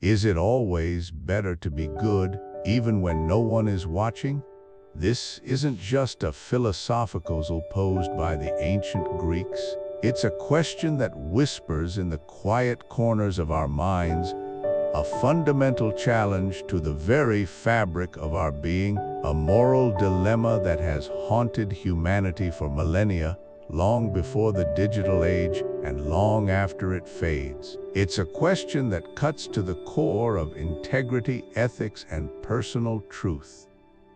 Is it always better to be good, even when no one is watching? This isn't just a philosophical posed by the ancient Greeks. It's a question that whispers in the quiet corners of our minds, a fundamental challenge to the very fabric of our being, a moral dilemma that has haunted humanity for millennia, long before the digital age and long after it fades. It's a question that cuts to the core of integrity, ethics, and personal truth.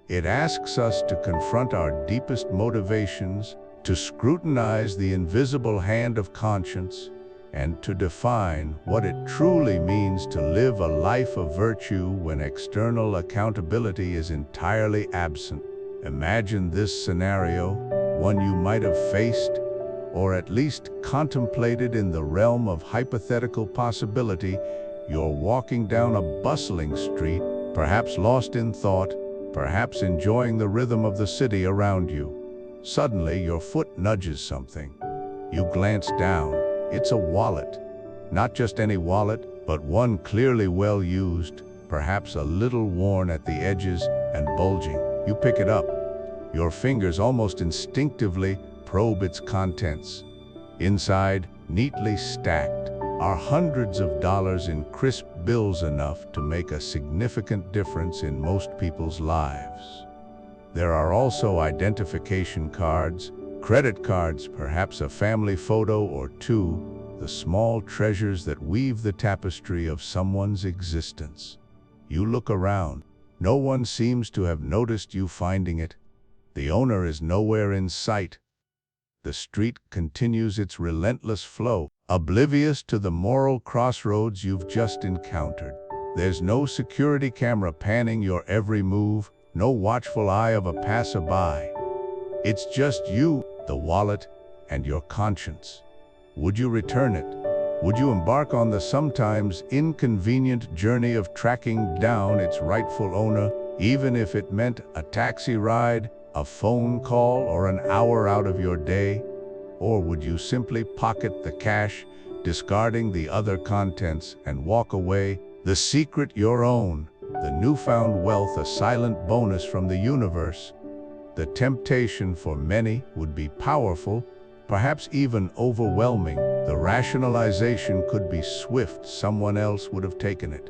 It asks us to confront our deepest motivations, to scrutinize the invisible hand of conscience, and to define what it truly means to live a life of virtue when external accountability is entirely absent. Imagine this scenario, one you might have faced, or at least contemplated in the realm of hypothetical possibility. You're walking down a bustling street, perhaps lost in thought, perhaps enjoying the rhythm of the city around you. Suddenly, your foot nudges something. You glance down. It's a wallet. Not just any wallet, but one clearly well used, perhaps a little worn at the edges and bulging. You pick it up. Your fingers almost instinctively probe its contents. Inside, neatly stacked, are hundreds of dollars in crisp bills, enough to make a significant difference in most people's lives. There are also identification cards, credit cards, perhaps a family photo or two, the small treasures that weave the tapestry of someone's existence. You look around. No one seems to have noticed you finding it. The owner is nowhere in sight. The street continues its relentless flow, oblivious to the moral crossroads you've just encountered. There's no security camera panning your every move, no watchful eye of a passerby. It's just you, the wallet, and your conscience. Would you return it? Would you embark on the sometimes inconvenient journey of tracking down its rightful owner, even if it meant a taxi ride, a phone call, or an hour out of your day? Or would you simply pocket the cash, discarding the other contents, and walk away, the secret your own, the newfound wealth a silent bonus from the universe? The temptation for many would be powerful, perhaps even overwhelming. The rationalization could be swift: someone else would have taken it.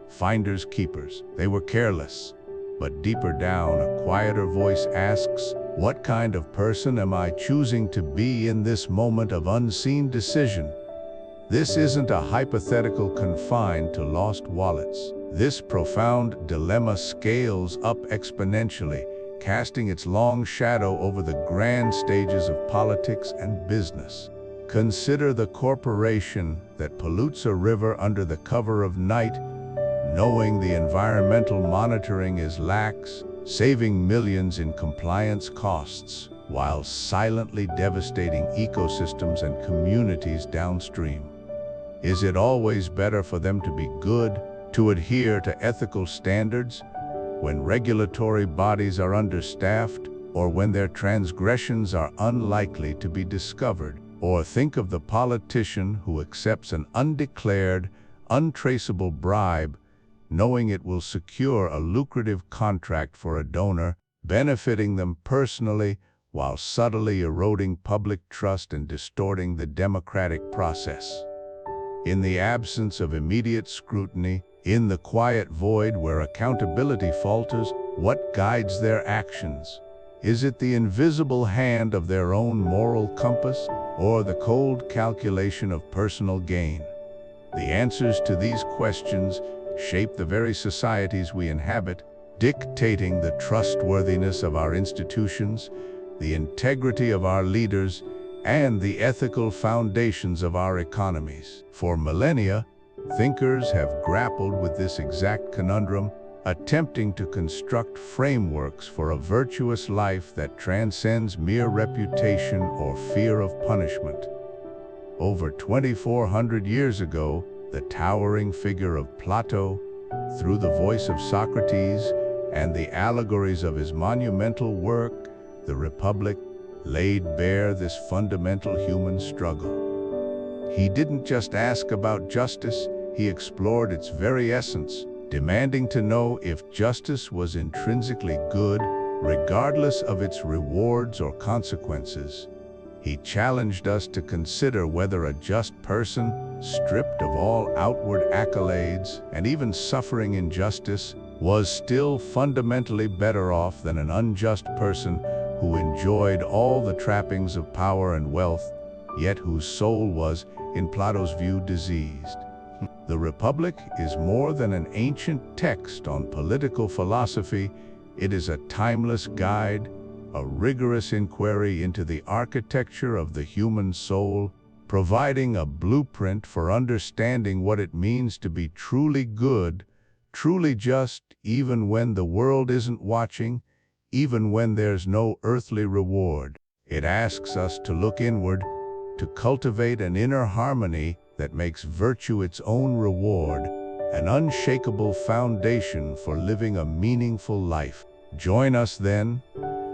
Finders keepers, they were careless. But deeper down, a quieter voice asks, what kind of person am I choosing to be in this moment of unseen decision? This isn't a hypothetical confined to lost wallets. This profound dilemma scales up exponentially, casting its long shadow over the grand stages of politics and business. Consider the corporation that pollutes a river under the cover of night, knowing the environmental monitoring is lax, saving millions in compliance costs, while silently devastating ecosystems and communities downstream. Is it always better for them to be good, to adhere to ethical standards, when regulatory bodies are understaffed, or when their transgressions are unlikely to be discovered? Or think of the politician who accepts an undeclared, untraceable bribe, knowing it will secure a lucrative contract for a donor, benefiting them personally, while subtly eroding public trust and distorting the democratic process. In the absence of immediate scrutiny, in the quiet void where accountability falters, what guides their actions? Is it the invisible hand of their own moral compass, or the cold calculation of personal gain? The answers to these questions shape the very societies we inhabit, dictating the trustworthiness of our institutions, the integrity of our leaders, and the ethical foundations of our economies. For millennia, thinkers have grappled with this exact conundrum, attempting to construct frameworks for a virtuous life that transcends mere reputation or fear of punishment. Over 2,400 years ago, the towering figure of Plato, through the voice of Socrates and the allegories of his monumental work, The Republic, laid bare this fundamental human struggle. He didn't just ask about justice, he explored its very essence, demanding to know if justice was intrinsically good, regardless of its rewards or consequences. He challenged us to consider whether a just person, stripped of all outward accolades and even suffering injustice, was still fundamentally better off than an unjust person who enjoyed all the trappings of power and wealth, yet whose soul was, in Plato's view, diseased. The Republic is more than an ancient text on political philosophy. It is a timeless guide, a rigorous inquiry into the architecture of the human soul, providing a blueprint for understanding what it means to be truly good, truly just, even when the world isn't watching, even when there's no earthly reward. It asks us to look inward, to cultivate an inner harmony that makes virtue its own reward, an unshakable foundation for living a meaningful life. Join us then,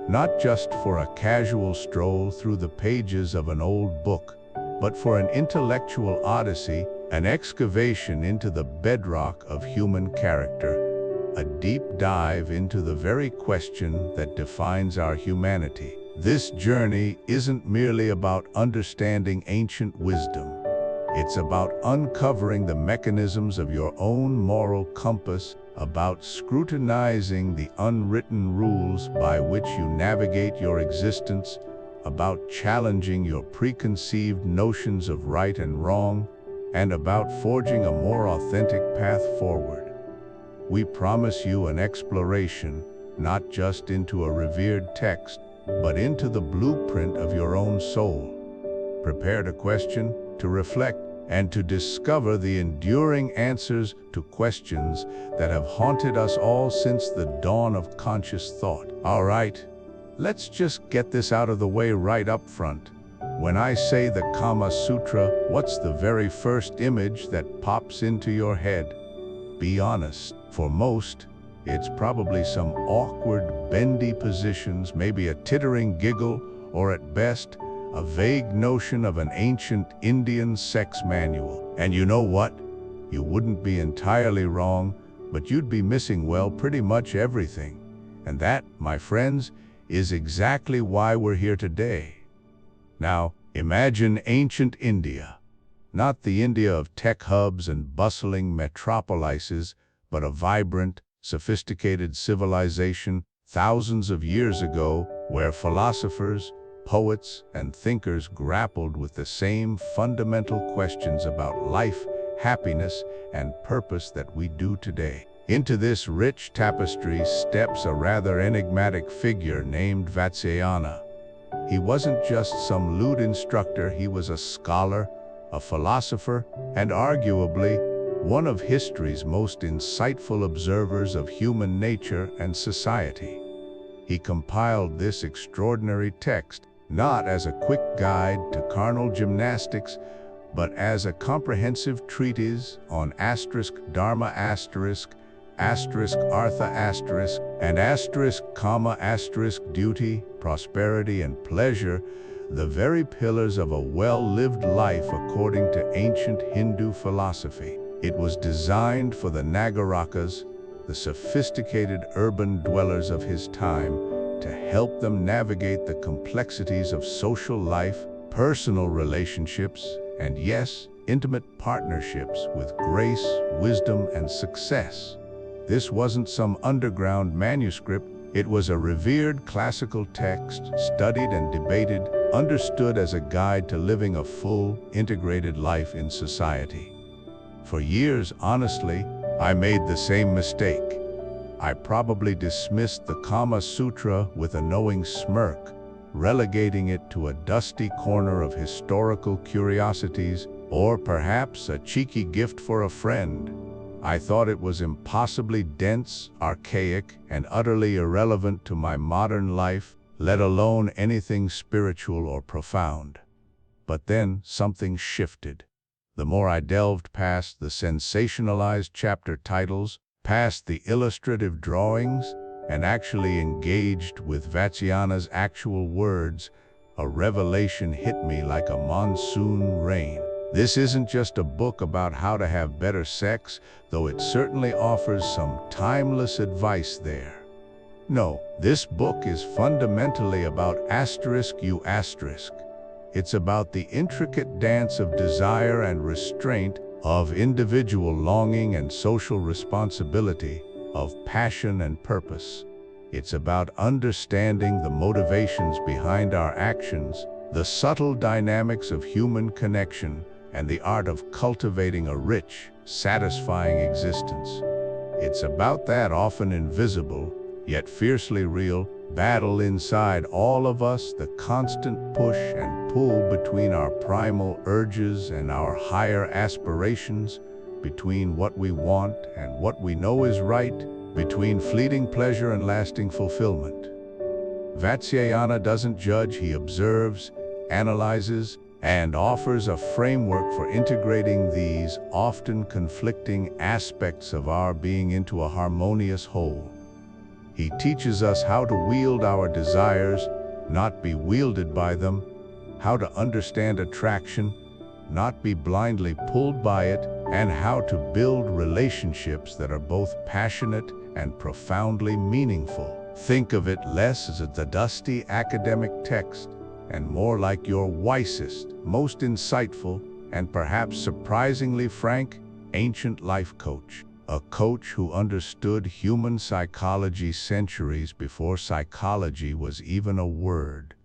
not just for a casual stroll through the pages of an old book, but for an intellectual odyssey, an excavation into the bedrock of human character, a deep dive into the very question that defines our humanity. This journey isn't merely about understanding ancient wisdom. It's about uncovering the mechanisms of your own moral compass, about scrutinizing the unwritten rules by which you navigate your existence, about challenging your preconceived notions of right and wrong, and about forging a more authentic path forward. We promise you an exploration, not just into a revered text, but into the blueprint of your own soul. Prepare to question, to reflect, and to discover the enduring answers to questions that have haunted us all since the dawn of conscious thought. All right, let's just get this out of the way right up front. When I say the Kama Sutra, what's the very first image that pops into your head? Be honest, for most, it's probably some awkward, bendy positions, maybe a tittering giggle, or at best, a vague notion of an ancient Indian sex manual. And you know what? You wouldn't be entirely wrong, but you'd be missing, well, pretty much everything. And that, my friends, is exactly why we're here today. Now, imagine ancient India. Not the India of tech hubs and bustling metropolises, but a vibrant, sophisticated civilization thousands of years ago, where philosophers, poets, and thinkers grappled with the same fundamental questions about life, happiness, and purpose that we do today. Into this rich tapestry steps a rather enigmatic figure named Vatsyayana. He wasn't just some lewd instructor, he was a scholar, a philosopher, and arguably one of history's most insightful observers of human nature and society. He compiled this extraordinary text not as a quick guide to carnal gymnastics, but as a comprehensive treatise on dharma, artha, and kama, duty, prosperity, and pleasure, the very pillars of a well-lived life according to ancient Hindu philosophy. It was designed for the Nagarakas, the sophisticated urban dwellers of his time, to help them navigate the complexities of social life, personal relationships, and yes, intimate partnerships with grace, wisdom, and success. This wasn't some underground manuscript. It was a revered classical text, studied and debated, understood as a guide to living a full, integrated life in society. For years, honestly, I made the same mistake. I probably dismissed the Kama Sutra with a knowing smirk, relegating it to a dusty corner of historical curiosities, or perhaps a cheeky gift for a friend. I thought it was impossibly dense, archaic, and utterly irrelevant to my modern life, let alone anything spiritual or profound. But then something shifted. The more I delved past the sensationalized chapter titles, past the illustrative drawings, and actually engaged with Vatsyayana's actual words, a revelation hit me like a monsoon rain. This isn't just a book about how to have better sex, though it certainly offers some timeless advice there. No, this book is fundamentally about ***. It's about the intricate dance of desire and restraint, of individual longing and social responsibility, of passion and purpose. It's about understanding the motivations behind our actions, the subtle dynamics of human connection, and the art of cultivating a rich, satisfying existence. It's about that often invisible, yet fiercely real, battle inside all of us, the constant push and pull between our primal urges and our higher aspirations, between what we want and what we know is right, between fleeting pleasure and lasting fulfillment. Vatsyayana doesn't judge, he observes, analyzes, and offers a framework for integrating these often conflicting aspects of our being into a harmonious whole. He teaches us how to wield our desires, not be wielded by them, how to understand attraction, not be blindly pulled by it, and how to build relationships that are both passionate and profoundly meaningful. Think of it less as a dusty academic text and more like your wisest, most insightful, and perhaps surprisingly frank, ancient life coach. A coach who understood human psychology centuries before psychology was even a word.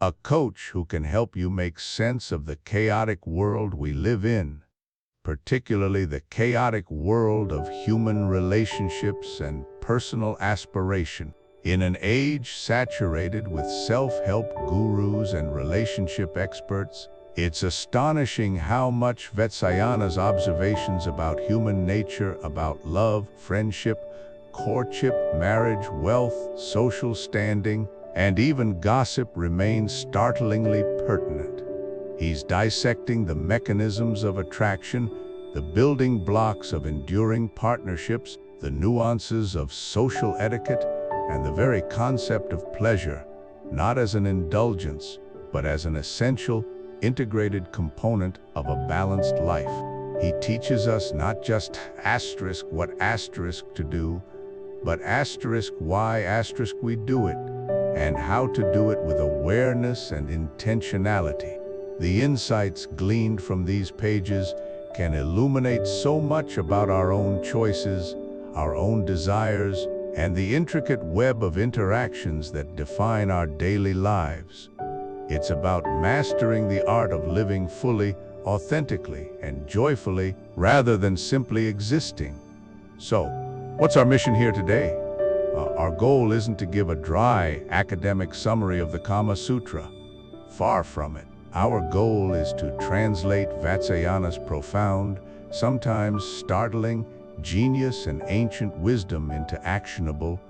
A coach who can help you make sense of the chaotic world we live in, particularly the chaotic world of human relationships and personal aspiration. In an age saturated with self-help gurus and relationship experts, it's astonishing how much Vatsyayana's observations about human nature, about love, friendship, courtship, marriage, wealth, social standing, and even gossip remain startlingly pertinent. He's dissecting the mechanisms of attraction, the building blocks of enduring partnerships, the nuances of social etiquette, and the very concept of pleasure, not as an indulgence, but as an essential, integrated component of a balanced life. He teaches us not just what to do, but why we do it, and how to do it with awareness and intentionality. The insights gleaned from these pages can illuminate so much about our own choices, our own desires, and the intricate web of interactions that define our daily lives. It's about mastering the art of living fully, authentically, and joyfully, rather than simply existing. So, what's our mission here today? Our goal isn't to give a dry, academic summary of the Kama Sutra. Far from it. Our goal is to translate Vatsyayana's profound, sometimes startling, genius and ancient wisdom into actionable,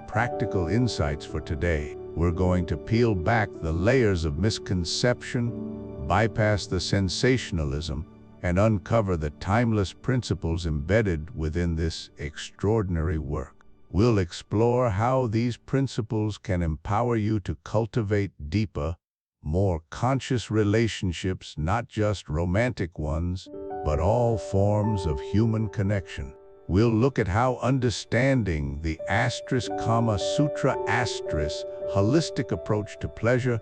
practical insights for today. We're going to peel back the layers of misconception, bypass the sensationalism, and uncover the timeless principles embedded within this extraordinary work. We'll explore how these principles can empower you to cultivate deeper, more conscious relationships, not just romantic ones, but all forms of human connection. We'll look at how understanding the Kama Sutra holistic approach to pleasure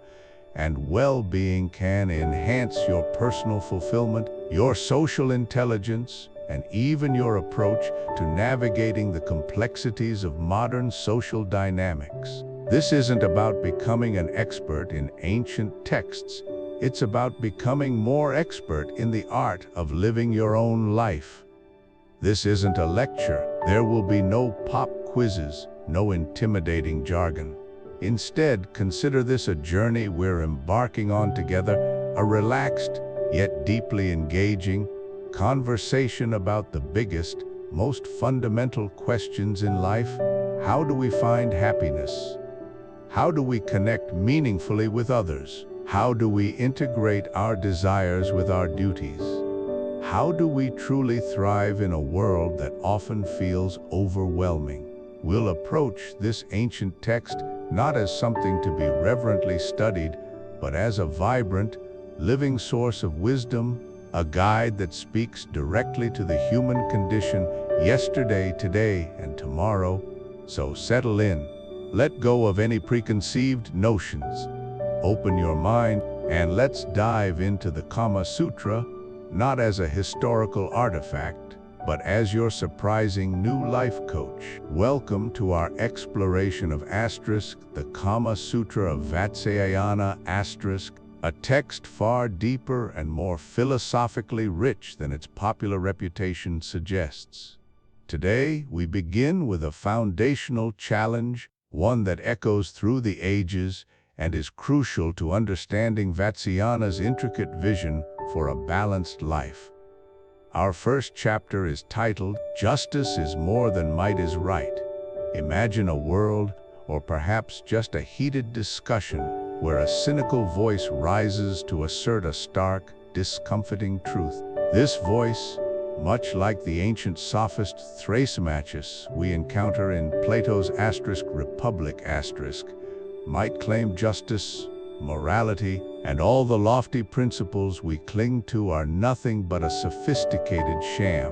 and well-being can enhance your personal fulfillment, your social intelligence, and even your approach to navigating the complexities of modern social dynamics. This isn't about becoming an expert in ancient texts. It's about becoming more expert in the art of living your own life. This isn't a lecture. There will be no pop quizzes, no intimidating jargon. Instead, consider this a journey we're embarking on together, a relaxed, yet deeply engaging, conversation about the biggest, most fundamental questions in life. How do we find happiness? How do we connect meaningfully with others? How do we integrate our desires with our duties? How do we truly thrive in a world that often feels overwhelming? We'll approach this ancient text not as something to be reverently studied, but as a vibrant, living source of wisdom, a guide that speaks directly to the human condition yesterday, today, and tomorrow. So settle in, let go of any preconceived notions, open your mind, and let's dive into the Kama Sutra, not as a historical artifact, but as your surprising new life coach. Welcome to our exploration of the Kama Sutra of Vatsyayana a text far deeper and more philosophically rich than its popular reputation suggests. Today, we begin with a foundational challenge, one that echoes through the ages and is crucial to understanding Vatsyayana's intricate vision for a balanced life. Our first chapter is titled, Justice is More Than Might is Right. Imagine a world, or perhaps just a heated discussion, where a cynical voice rises to assert a stark, discomforting truth. This voice, much like the ancient sophist Thrasymachus we encounter in Plato's Republic might claim justice, morality, and all the lofty principles we cling to are nothing but a sophisticated sham.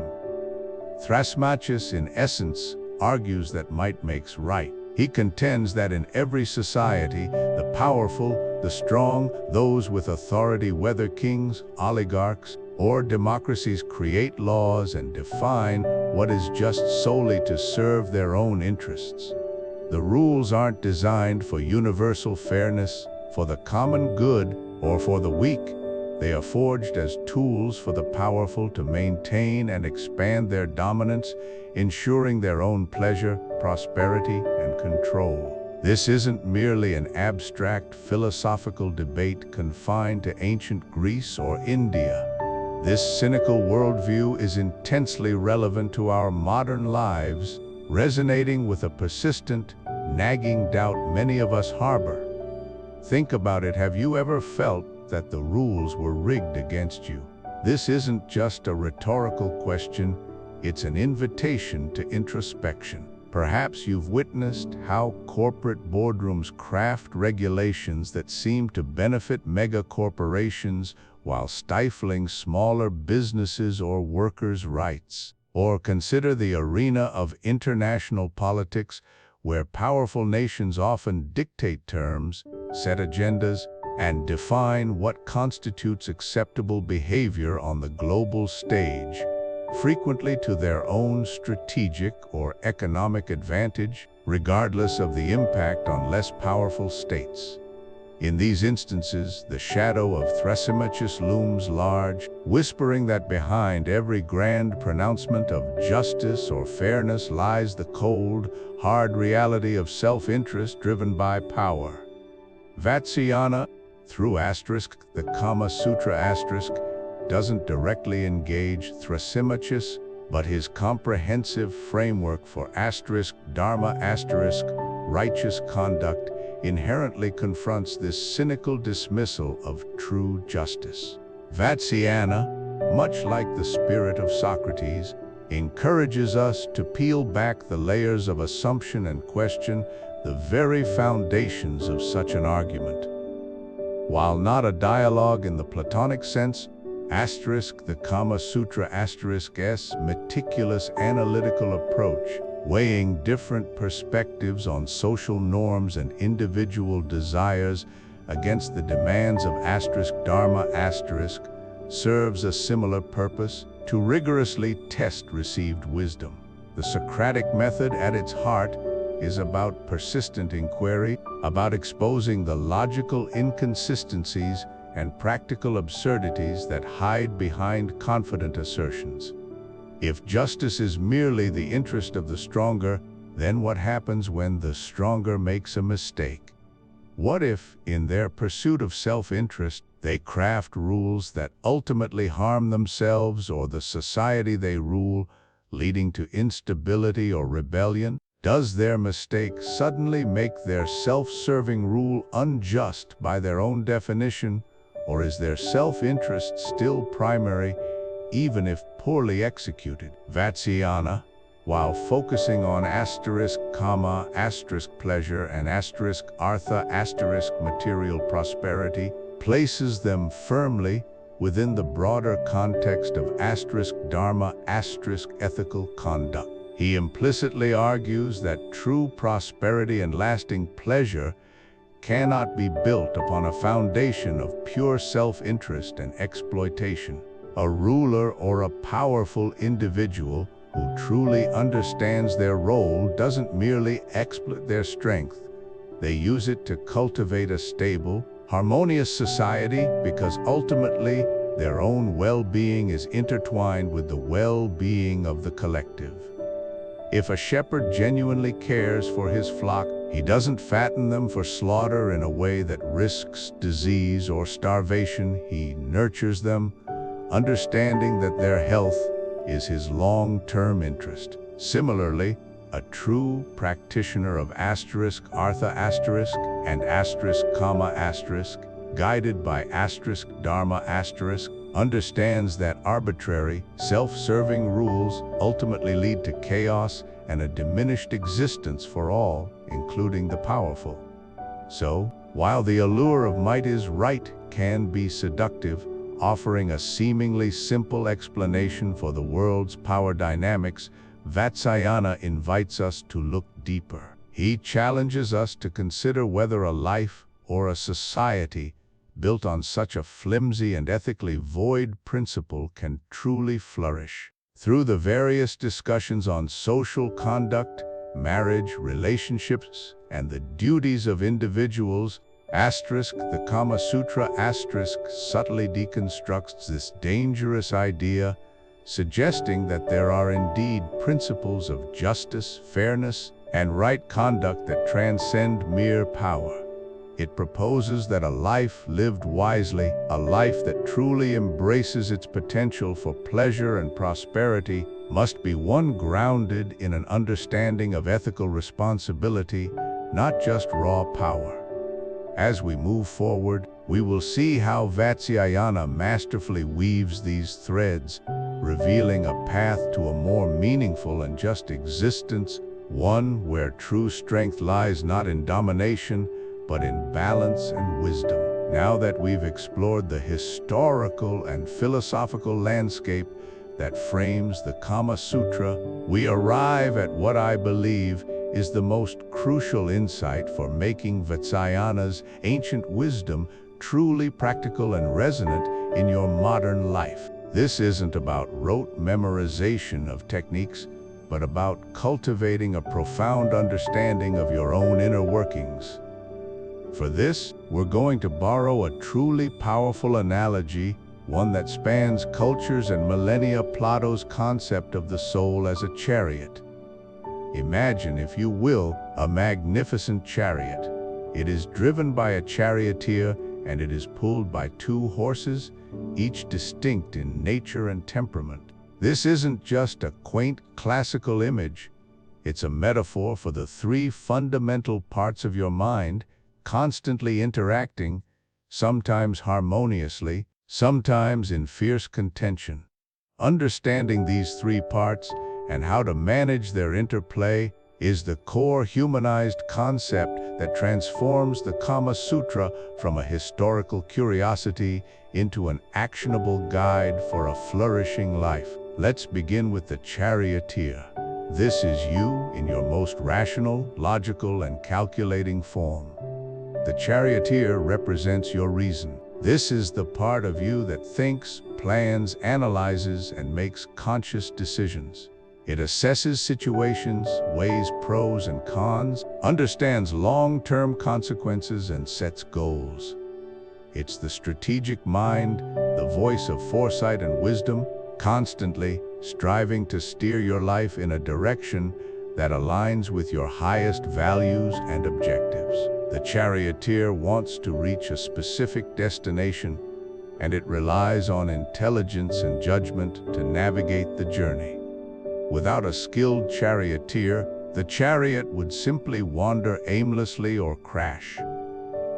Thrasymachus, in essence, argues that might makes right. He contends that in every society, the powerful, the strong, those with authority, whether kings, oligarchs, or democracies, create laws and define what is just solely to serve their own interests. The rules aren't designed for universal fairness, for the common good, or for the weak. They are forged as tools for the powerful to maintain and expand their dominance, ensuring their own pleasure, prosperity, and control. This isn't merely an abstract philosophical debate confined to ancient Greece or India. This cynical worldview is intensely relevant to our modern lives, resonating with a persistent, nagging doubt many of us harbor. Think about it. Have you ever felt that the rules were rigged against you? This isn't just a rhetorical question, it's an invitation to introspection. Perhaps you've witnessed how corporate boardrooms craft regulations that seem to benefit mega corporations while stifling smaller businesses or workers' rights. Or consider the arena of international politics, where powerful nations often dictate terms, set agendas, and define what constitutes acceptable behavior on the global stage, frequently to their own strategic or economic advantage, regardless of the impact on less powerful states. In these instances, the shadow of Thrasymachus looms large, whispering that behind every grand pronouncement of justice or fairness lies the cold, hard reality of self-interest driven by power. Vatsyayana, through the Kama Sutra doesn't directly engage Thrasymachus, but his comprehensive framework for Dharma righteous conduct inherently confronts this cynical dismissal of true justice. Vatsyayana, much like the spirit of Socrates, encourages us to peel back the layers of assumption and question the very foundations of such an argument. While not a dialogue in the Platonic sense, the Kama Sutra's meticulous analytical approach, weighing different perspectives on social norms and individual desires against the demands of Dharma serves a similar purpose: to rigorously test received wisdom. The Socratic method at its heart is about persistent inquiry, about exposing the logical inconsistencies and practical absurdities that hide behind confident assertions. If justice is merely the interest of the stronger, then what happens when the stronger makes a mistake? What if, in their pursuit of self-interest, they craft rules that ultimately harm themselves or the society they rule, leading to instability or rebellion? Does their mistake suddenly make their self-serving rule unjust by their own definition, or is their self-interest still primary, even if poorly executed? Vatsyayana, while focusing on kama, pleasure, and artha, material prosperity, places them firmly, within the broader context of *dharma ethical conduct. He implicitly argues that true prosperity and lasting pleasure cannot be built upon a foundation of pure self-interest and exploitation. A ruler or a powerful individual who truly understands their role doesn't merely exploit their strength. They use it to cultivate a stable, harmonious society because ultimately their own well-being is intertwined with the well-being of the collective. If a shepherd genuinely cares for his flock, he doesn't fatten them for slaughter in a way that risks disease or starvation. He nurtures them, understanding that their health is his long-term interest. Similarly, a true practitioner of *artha* and *, guided by *dharma*, understands that arbitrary, self-serving rules ultimately lead to chaos and a diminished existence for all, including the powerful. So, while the allure of might is right can be seductive, offering a seemingly simple explanation for the world's power dynamics, Vatsyayana invites us to look deeper. He challenges us to consider whether a life or a society built on such a flimsy and ethically void principle can truly flourish. Through the various discussions on social conduct, marriage, relationships, and the duties of individuals, the Kama Sutra subtly deconstructs this dangerous idea, suggesting that there are indeed principles of justice, fairness, and right conduct that transcend mere power. It proposes that a life lived wisely, a life that truly embraces its potential for pleasure and prosperity, must be one grounded in an understanding of ethical responsibility, not just raw power. As we move forward, we will see how Vatsyayana masterfully weaves these threads, revealing a path to a more meaningful and just existence, one where true strength lies not in domination, but in balance and wisdom. Now that we've explored the historical and philosophical landscape that frames the Kama Sutra, we arrive at what I believe is the most crucial insight for making Vatsyayana's ancient wisdom truly practical and resonant in your modern life. This isn't about rote memorization of techniques, but about cultivating a profound understanding of your own inner workings. For this, we're going to borrow a truly powerful analogy, one that spans cultures and millennia: Plato's concept of the soul as a chariot. Imagine, if you will, a magnificent chariot. It is driven by a charioteer, and it is pulled by two horses, each distinct in nature and temperament. This isn't just a quaint classical image. It's a metaphor for the three fundamental parts of your mind, constantly interacting, sometimes harmoniously, sometimes in fierce contention. Understanding these three parts and how to manage their interplay is the core humanized concept that transforms the Kama Sutra from a historical curiosity into an actionable guide for a flourishing life. Let's begin with the charioteer. This is you in your most rational, logical, and calculating form. The charioteer represents your reason. This is the part of you that thinks, plans, analyzes, and makes conscious decisions. It assesses situations, weighs pros and cons, understands long-term consequences, and sets goals. It's the strategic mind, the voice of foresight and wisdom, constantly striving to steer your life in a direction that aligns with your highest values and objectives. The charioteer wants to reach a specific destination, and it relies on intelligence and judgment to navigate the journey. Without a skilled charioteer, the chariot would simply wander aimlessly or crash.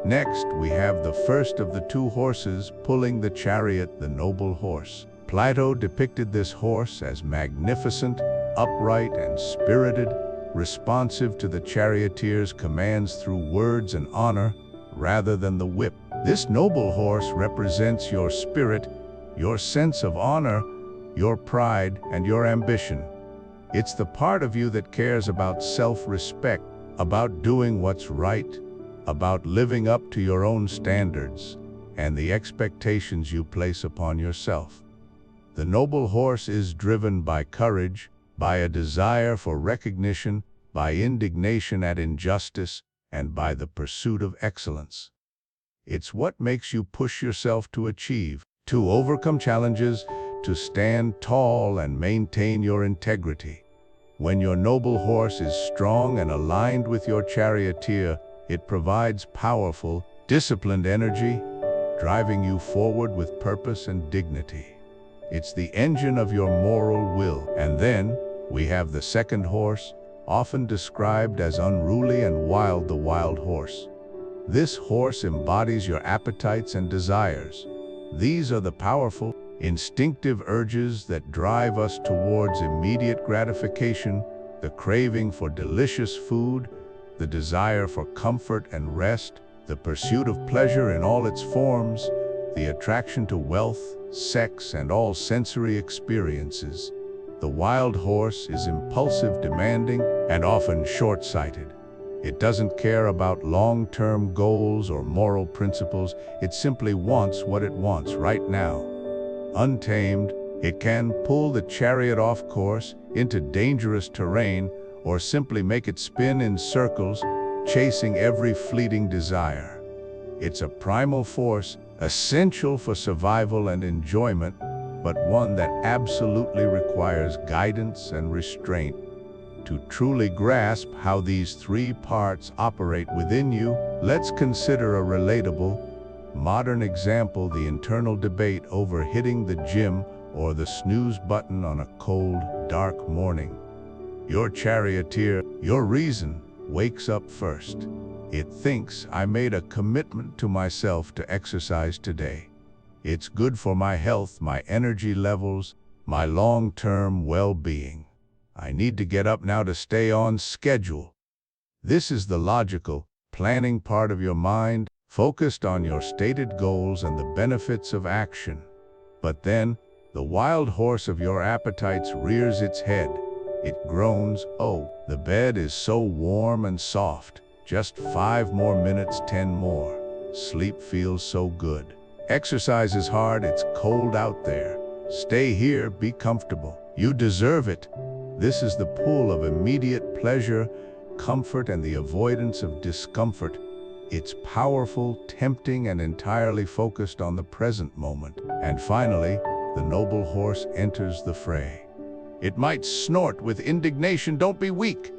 Next, we have the first of the two horses pulling the chariot, the noble horse. Plato depicted this horse as magnificent, upright, and spirited, responsive to the charioteer's commands through words and honor rather than the whip. This noble horse represents your spirit, your sense of honor, your pride, and your ambition. It's the part of you that cares about self-respect, about doing what's right, about living up to your own standards, and the expectations you place upon yourself. The noble horse is driven by courage, by a desire for recognition, by indignation at injustice, and by the pursuit of excellence. It's what makes you push yourself to achieve, to overcome challenges, to stand tall and maintain your integrity. When your noble horse is strong and aligned with your charioteer, it provides powerful, disciplined energy, driving you forward with purpose and dignity. It's the engine of your moral will. And then we have the second horse, often described as unruly and wild, the wild horse. This horse embodies your appetites and desires. These are the powerful, instinctive urges that drive us towards immediate gratification, the craving for delicious food, the desire for comfort and rest, the pursuit of pleasure in all its forms, the attraction to wealth, sex, and all sensory experiences. The wild horse is impulsive, demanding, and often short-sighted. It doesn't care about long-term goals or moral principles. It simply wants what it wants right now. Untamed, it can pull the chariot off course into dangerous terrain or simply make it spin in circles, chasing every fleeting desire. It's a primal force, essential for survival and enjoyment, but one that absolutely requires guidance and restraint. To truly grasp how these three parts operate within you, let's consider a relatable, modern example: the internal debate over hitting the gym or the snooze button on a cold, dark morning. Your charioteer, your reason, wakes up first. It thinks, I made a commitment to myself to exercise today. It's good for my health, my energy levels, my long-term well-being. I need to get up now to stay on schedule. This is the logical, planning part of your mind, focused on your stated goals and the benefits of action. But then, the wild horse of your appetites rears its head. It groans, oh, the bed is so warm and soft. Just 5 more minutes, 10 more. Sleep feels so good. Exercise is hard, it's cold out there. Stay here, be comfortable. You deserve it. This is the pull of immediate pleasure, comfort, and the avoidance of discomfort. It's powerful, tempting, and entirely focused on the present moment. And finally, the noble horse enters the fray. It might snort with indignation, don't be weak.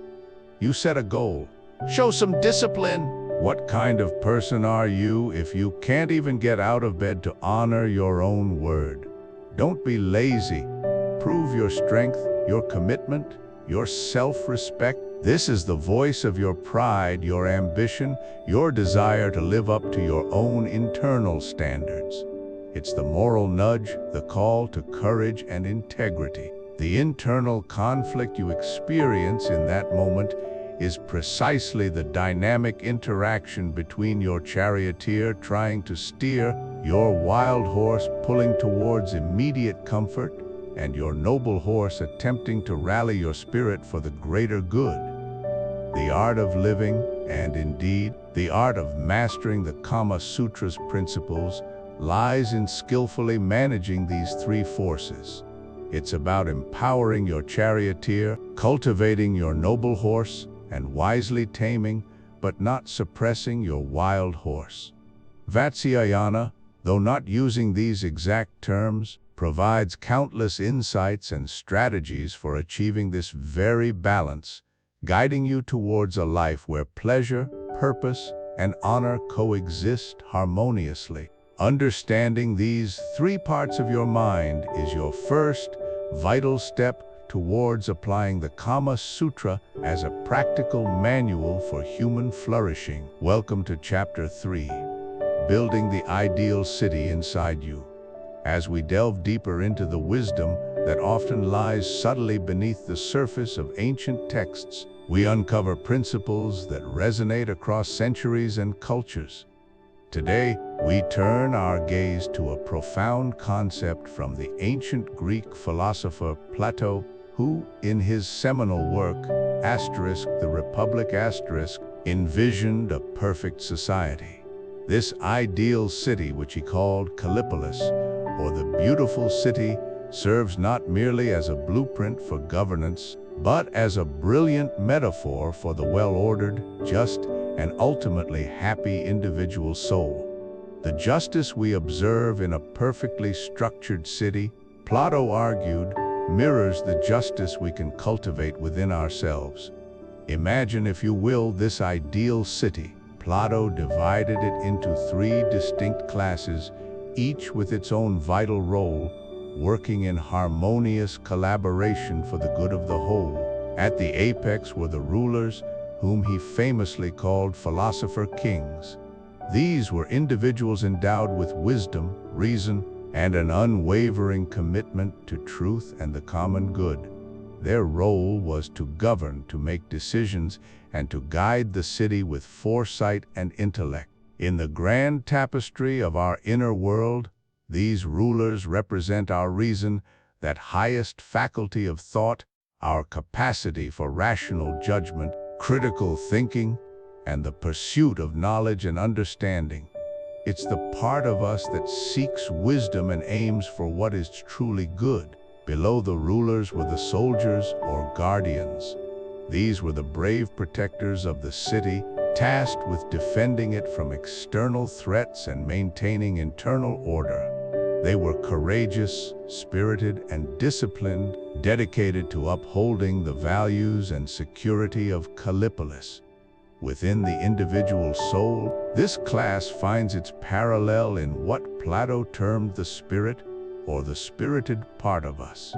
You set a goal. Show some discipline. What kind of person are you if you can't even get out of bed to honor your own word? Don't be lazy. Prove your strength, your commitment, your self-respect. This is the voice of your pride, your ambition, your desire to live up to your own internal standards. It's the moral nudge, the call to courage and integrity. The internal conflict you experience in that moment is precisely the dynamic interaction between your charioteer trying to steer, your wild horse pulling towards immediate comfort, and your noble horse attempting to rally your spirit for the greater good. The art of living, and indeed, the art of mastering the Kama Sutra's principles, lies in skillfully managing these three forces. It's about empowering your charioteer, cultivating your noble horse, and wisely taming, but not suppressing your wild horse. Vatsyayana, though not using these exact terms, provides countless insights and strategies for achieving this very balance, guiding you towards a life where pleasure, purpose, and honor coexist harmoniously. Understanding these three parts of your mind is your first vital step towards applying the Kama Sutra as a practical manual for human flourishing. Welcome to Chapter 3, Building the Ideal City Inside You. As we delve deeper into the wisdom that often lies subtly beneath the surface of ancient texts, we uncover principles that resonate across centuries and cultures. Today, we turn our gaze to a profound concept from the ancient Greek philosopher Plato, who, in his seminal work, *The Republic*, envisioned a perfect society. This ideal city, which he called Kallipolis, or the beautiful city, serves not merely as a blueprint for governance, but as a brilliant metaphor for the well-ordered, just, and ultimately happy individual soul. The justice we observe in a perfectly structured city, Plato argued, mirrors the justice we can cultivate within ourselves. Imagine, if you will, this ideal city. Plato divided it into 3 distinct classes, each with its own vital role, working in harmonious collaboration for the good of the whole. At the apex were the rulers, whom he famously called philosopher kings. These were individuals endowed with wisdom, reason, and an unwavering commitment to truth and the common good. Their role was to govern, to make decisions, and to guide the city with foresight and intellect. In the grand tapestry of our inner world, these rulers represent our reason, that highest faculty of thought, our capacity for rational judgment, critical thinking, and the pursuit of knowledge and understanding. It's the part of us that seeks wisdom and aims for what is truly good. Below the rulers were the soldiers or guardians. These were the brave protectors of the city, tasked with defending it from external threats and maintaining internal order. They were courageous, spirited, and disciplined, dedicated to upholding the values and security of Kallipolis. Within the individual soul, this class finds its parallel in what Plato termed the spirit, or the spirited part of us.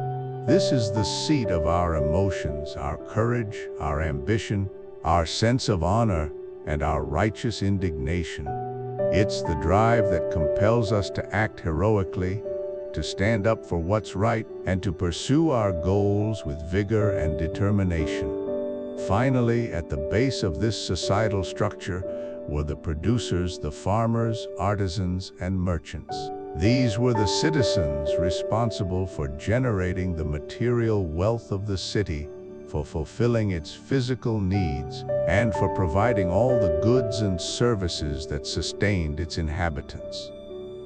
This is the seat of our emotions, our courage, our ambition, our sense of honor, and our righteous indignation. It's the drive that compels us to act heroically, to stand up for what's right, and to pursue our goals with vigor and determination. Finally, at the base of this societal structure were the producers, the farmers, artisans, and merchants. These were the citizens responsible for generating the material wealth of the city, for fulfilling its physical needs, and for providing all the goods and services that sustained its inhabitants.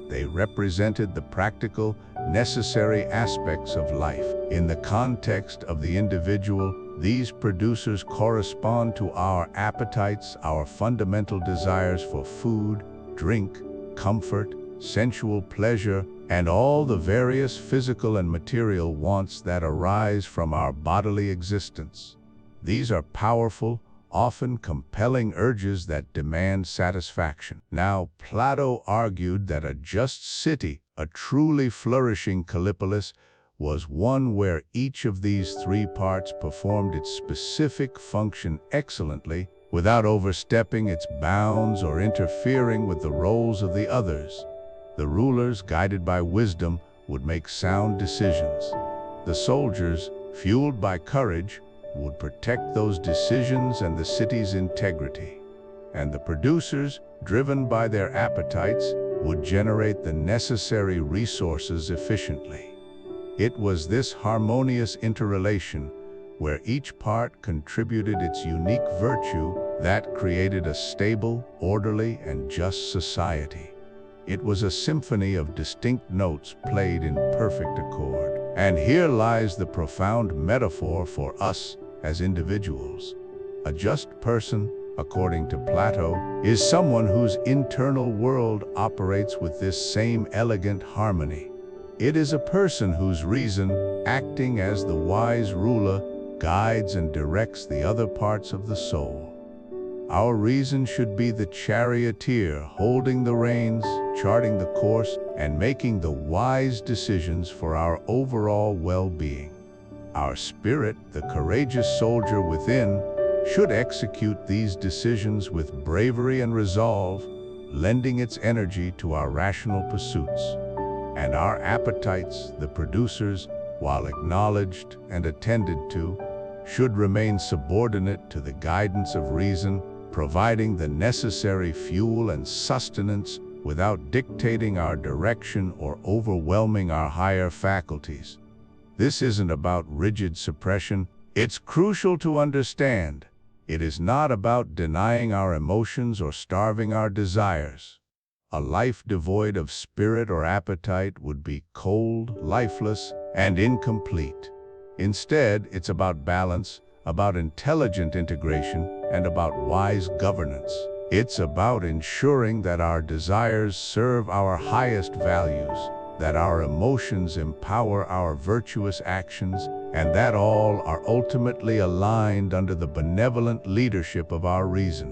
They represented the practical, necessary aspects of life. In the context of the individual, these producers correspond to our appetites, our fundamental desires for food, drink, comfort, sensual pleasure, and all the various physical and material wants that arise from our bodily existence. These are powerful, often compelling urges that demand satisfaction. Now, Plato argued that a just city, a truly flourishing Kallipolis, was one where each of these 3 parts performed its specific function excellently, without overstepping its bounds or interfering with the roles of the others. The rulers, guided by wisdom, would make sound decisions. The soldiers, fueled by courage, would protect those decisions and the city's integrity. And the producers, driven by their appetites, would generate the necessary resources efficiently. It was this harmonious interrelation, where each part contributed its unique virtue, that created a stable, orderly, and just society. It was a symphony of distinct notes played in perfect accord. And here lies the profound metaphor for us as individuals. A just person, according to Plato, is someone whose internal world operates with this same elegant harmony. It is a person whose reason, acting as the wise ruler, guides and directs the other parts of the soul. Our reason should be the charioteer, holding the reins, charting the course, and making the wise decisions for our overall well-being. Our spirit, the courageous soldier within, should execute these decisions with bravery and resolve, lending its energy to our rational pursuits. And our appetites, the producers, while acknowledged and attended to, should remain subordinate to the guidance of reason, providing the necessary fuel and sustenance without dictating our direction or overwhelming our higher faculties. This isn't about rigid suppression. It's crucial to understand. It is not about denying our emotions or starving our desires. A life devoid of spirit or appetite would be cold, lifeless, and incomplete. Instead, it's about balance, about intelligent integration, and about wise governance. It's about ensuring that our desires serve our highest values, that our emotions empower our virtuous actions, and that all are ultimately aligned under the benevolent leadership of our reason.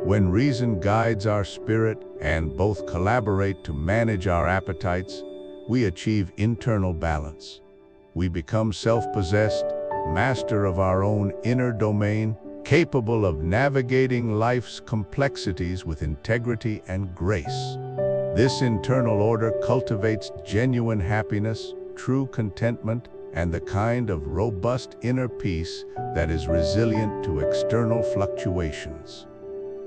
When reason guides our spirit and both collaborate to manage our appetites, we achieve internal balance. We become self-possessed, master of our own inner domain, capable of navigating life's complexities with integrity and grace. This internal order cultivates genuine happiness, true contentment, and the kind of robust inner peace that is resilient to external fluctuations.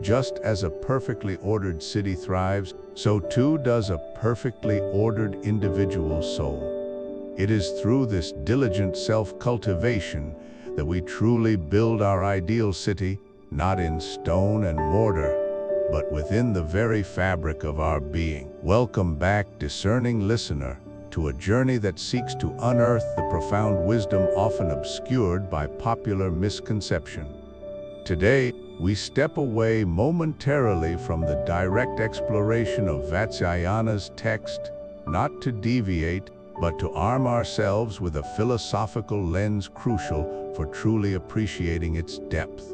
Just as a perfectly ordered city thrives, so too does a perfectly ordered individual soul. It is through this diligent self-cultivation that we truly build our ideal city, not in stone and mortar, but within the very fabric of our being. Welcome back, discerning listener, to a journey that seeks to unearth the profound wisdom often obscured by popular misconception. Today, we step away momentarily from the direct exploration of Vatsyayana's text, not to deviate, but to arm ourselves with a philosophical lens crucial for truly appreciating its depth.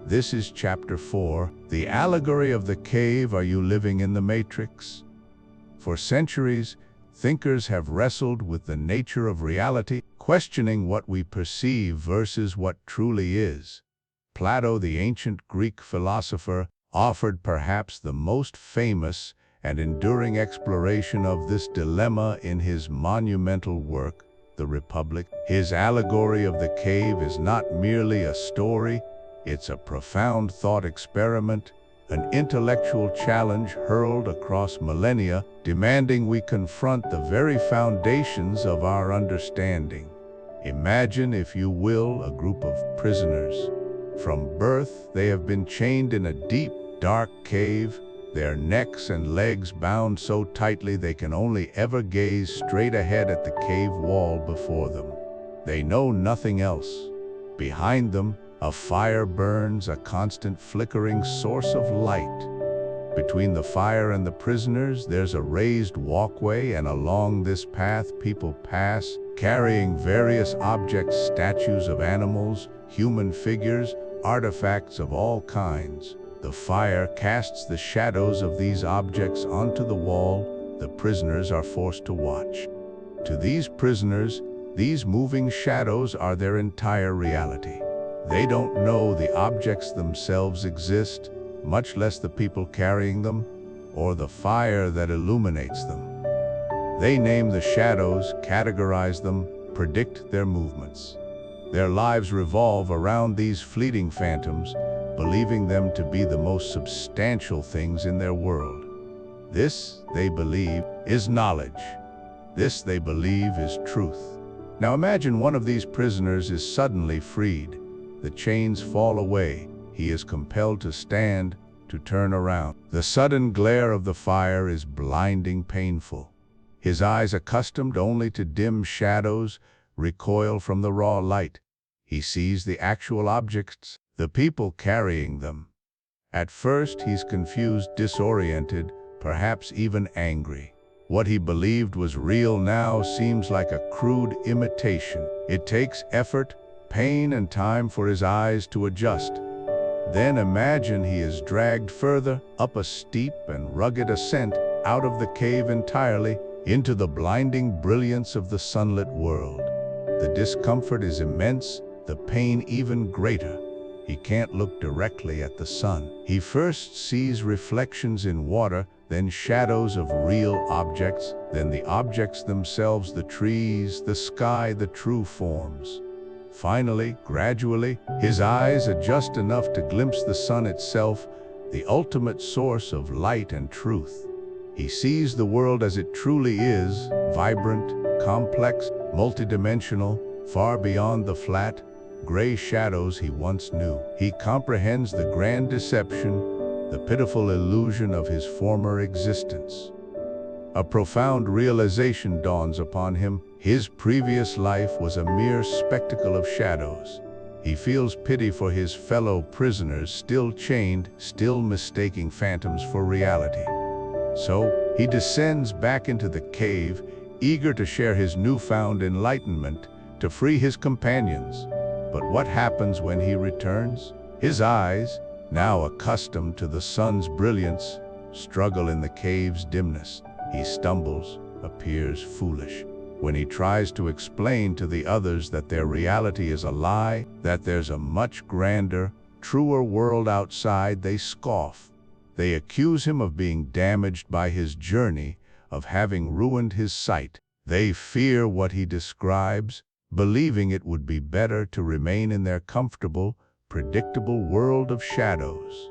This is Chapter 4, The Allegory of the Cave. Are you living in the Matrix? For centuries, thinkers have wrestled with the nature of reality, questioning what we perceive versus what truly is. Plato, the ancient Greek philosopher, offered perhaps the most famous and enduring exploration of this dilemma in his monumental work, The Republic. His allegory of the cave is not merely a story, it's a profound thought experiment, an intellectual challenge hurled across millennia, demanding we confront the very foundations of our understanding. Imagine, if you will, a group of prisoners. From birth, they have been chained in a deep, dark cave, their necks and legs bound so tightly they can only ever gaze straight ahead at the cave wall before them. They know nothing else. Behind them, a fire burns, a constant flickering source of light. Between the fire and the prisoners, there's a raised walkway, and along this path people pass, carrying various objects, statues of animals, human figures, artifacts of all kinds. The fire casts the shadows of these objects onto the wall. The prisoners are forced to watch. To these prisoners, these moving shadows are their entire reality. They don't know the objects themselves exist, much less the people carrying them, or the fire that illuminates them. They name the shadows, categorize them, predict their movements. Their lives revolve around these fleeting phantoms, believing them to be the most substantial things in their world. This, they believe, is knowledge. This, they believe, is truth. Now imagine one of these prisoners is suddenly freed. The chains fall away. He is compelled to stand, to turn around. The sudden glare of the fire is blinding, painful. His eyes, accustomed only to dim shadows, recoil from the raw light. He sees the actual objects, the people carrying them. At first, he's confused, disoriented, perhaps even angry. What he believed was real now seems like a crude imitation. It takes effort, pain, and time for his eyes to adjust. Then imagine he is dragged further, up a steep and rugged ascent, out of the cave entirely, into the blinding brilliance of the sunlit world. The discomfort is immense, the pain even greater. He can't look directly at the sun. He first sees reflections in water, then shadows of real objects, then the objects themselves, the trees, the sky, the true forms. Finally, gradually, his eyes adjust enough to glimpse the sun itself, the ultimate source of light and truth. He sees the world as it truly is, vibrant, complex, multidimensional, far beyond the flat, gray shadows he once knew. He comprehends the grand deception, the pitiful illusion of his former existence. A profound realization dawns upon him. His previous life was a mere spectacle of shadows. He feels pity for his fellow prisoners, still chained, still mistaking phantoms for reality. So, he descends back into the cave, eager to share his newfound enlightenment, to free his companions. But what happens when he returns? His eyes, now accustomed to the sun's brilliance, struggle in the cave's dimness. He stumbles, appears foolish. When he tries to explain to the others that their reality is a lie, that there's a much grander, truer world outside, they scoff. They accuse him of being damaged by his journey, of having ruined his sight. They fear what he describes, believing it would be better to remain in their comfortable, predictable world of shadows.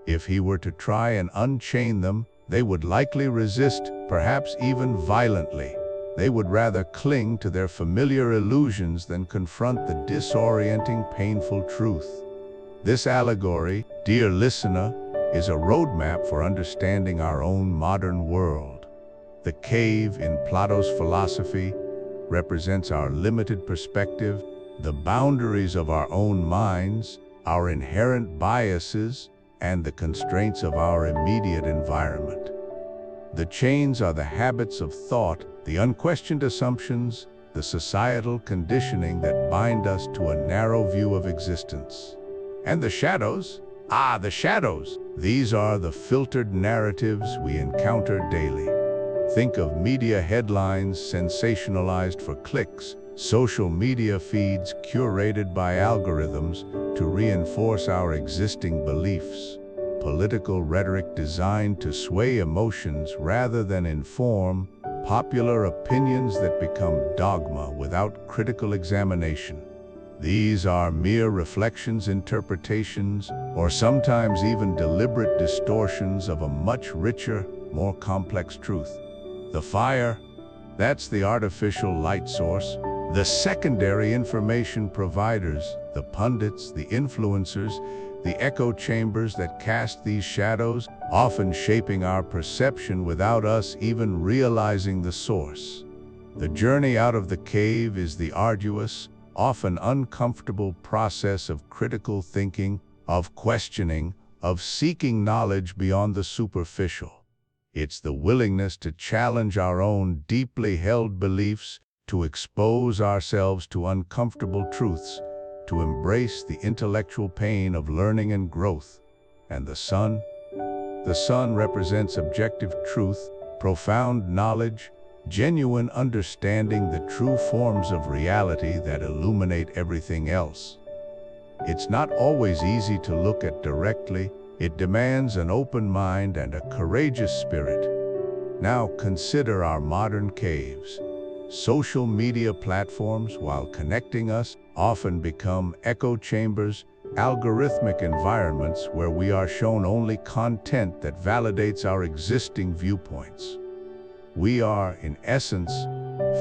If he were to try and unchain them, they would likely resist, perhaps even violently. They would rather cling to their familiar illusions than confront the disorienting, painful truth. This allegory, dear listener, is a roadmap for understanding our own modern world. The cave in Plato's philosophy represents our limited perspective, the boundaries of our own minds, our inherent biases, and the constraints of our immediate environment. The chains are the habits of thought, the unquestioned assumptions, the societal conditioning that bind us to a narrow view of existence. And the shadows? The shadows! These are the filtered narratives we encounter daily. Think of media headlines sensationalized for clicks, social media feeds curated by algorithms to reinforce our existing beliefs, political rhetoric designed to sway emotions rather than inform, popular opinions that become dogma without critical examination. These are mere reflections, interpretations, or sometimes even deliberate distortions of a much richer, more complex truth. The fire, that's the artificial light source. The secondary information providers, the pundits, the influencers, the echo chambers that cast these shadows, often shaping our perception without us even realizing the source. The journey out of the cave is the arduous, often uncomfortable process of critical thinking, of questioning, of seeking knowledge beyond the superficial. It's the willingness to challenge our own deeply held beliefs, to expose ourselves to uncomfortable truths, to embrace the intellectual pain of learning and growth. And the sun? The sun represents objective truth, profound knowledge, genuine understanding, the true forms of reality that illuminate everything else. It's not always easy to look at directly. It demands an open mind and a courageous spirit. Now consider our modern caves. Social media platforms, while connecting us, often become echo chambers, algorithmic environments where we are shown only content that validates our existing viewpoints. We are, in essence,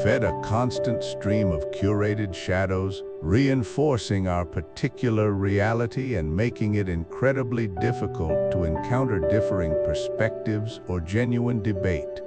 fed a constant stream of curated shadows, reinforcing our particular reality and making it incredibly difficult to encounter differing perspectives or genuine debate.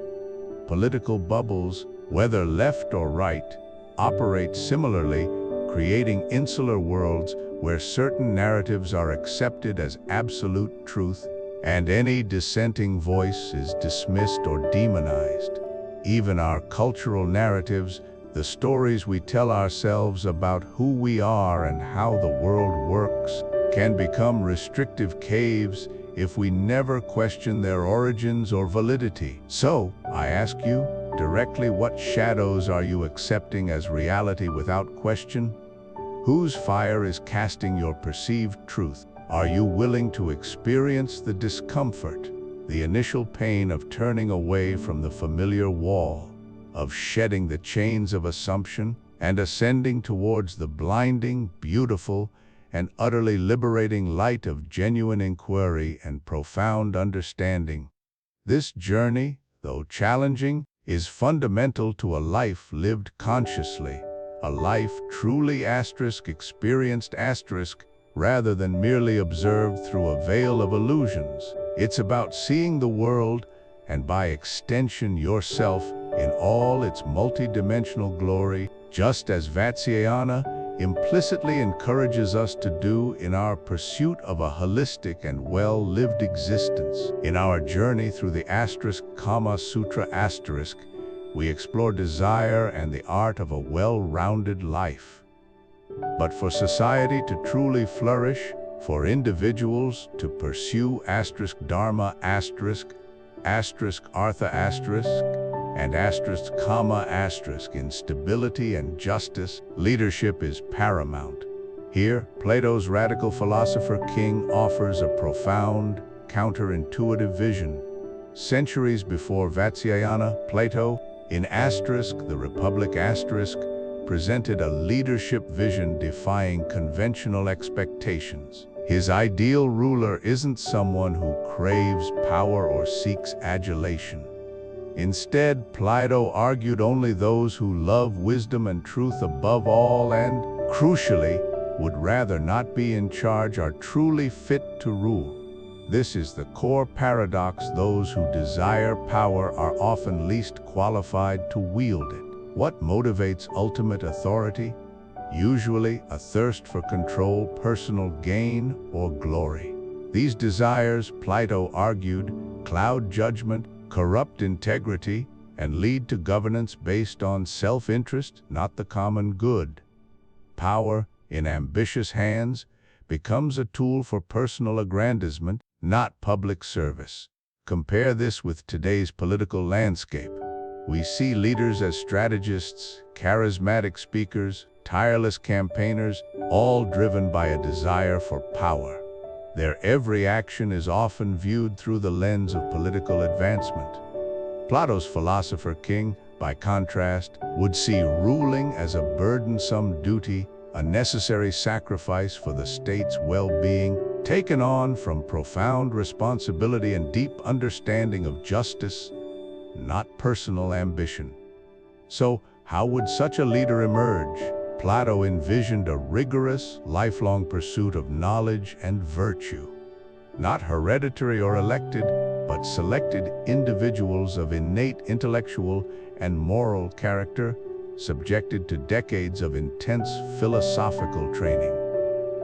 Political bubbles, whether left or right, operate similarly, creating insular worlds where certain narratives are accepted as absolute truth, and any dissenting voice is dismissed or demonized. Even our cultural narratives, the stories we tell ourselves about who we are and how the world works, can become restrictive caves if we never question their origins or validity. So, I ask you directly, what shadows are you accepting as reality without question? Whose fire is casting your perceived truth? Are you willing to experience the discomfort, the initial pain of turning away from the familiar wall, of shedding the chains of assumption, and ascending towards the blinding, beautiful, and utterly liberating light of genuine inquiry and profound understanding. This journey, though challenging, is fundamental to a life lived consciously, a life truly experienced rather than merely observed through a veil of illusions. It's about seeing the world, and by extension yourself, in all its multidimensional glory, just as Vatsyayana implicitly encourages us to do in our pursuit of a holistic and well-lived existence. In our journey through the Kama Sutra we explore desire and the art of a well-rounded life. But for society to truly flourish, for individuals to pursue Dharma Artha and Kama in stability and justice, leadership is paramount. Here, Plato's radical philosopher king offers a profound, counterintuitive vision. Centuries before Vatsyayana, Plato, in the Republic presented a leadership vision defying conventional expectations. His ideal ruler isn't someone who craves power or seeks adulation. Instead, Plato argued only those who love wisdom and truth above all and, crucially, would rather not be in charge are truly fit to rule. This is the core paradox. Those who desire power are often least qualified to wield it. What motivates ultimate authority? Usually a thirst for control, personal gain, or glory. These desires, Plato argued, cloud judgment, corrupt integrity, and lead to governance based on self-interest, not the common good. Power, in ambitious hands, becomes a tool for personal aggrandizement, not public service. Compare this with today's political landscape. We see leaders as strategists, charismatic speakers, tireless campaigners, all driven by a desire for power. Their every action is often viewed through the lens of political advancement. Plato's philosopher king, by contrast, would see ruling as a burdensome duty, a necessary sacrifice for the state's well-being, taken on from profound responsibility and deep understanding of justice, not personal ambition. So, how would such a leader emerge? Plato envisioned a rigorous, lifelong pursuit of knowledge and virtue. Not hereditary or elected, but selected individuals of innate intellectual and moral character, subjected to decades of intense philosophical training.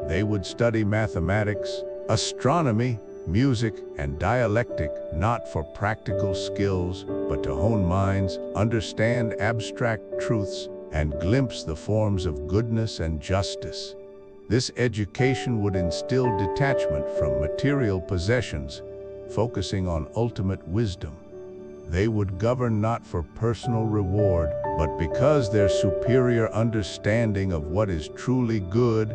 They would study mathematics, astronomy, music, and dialectic not for practical skills, but to hone minds, understand abstract truths, and glimpse the forms of goodness and justice. This education would instill detachment from material possessions, focusing on ultimate wisdom. They would govern not for personal reward, but because their superior understanding of what is truly good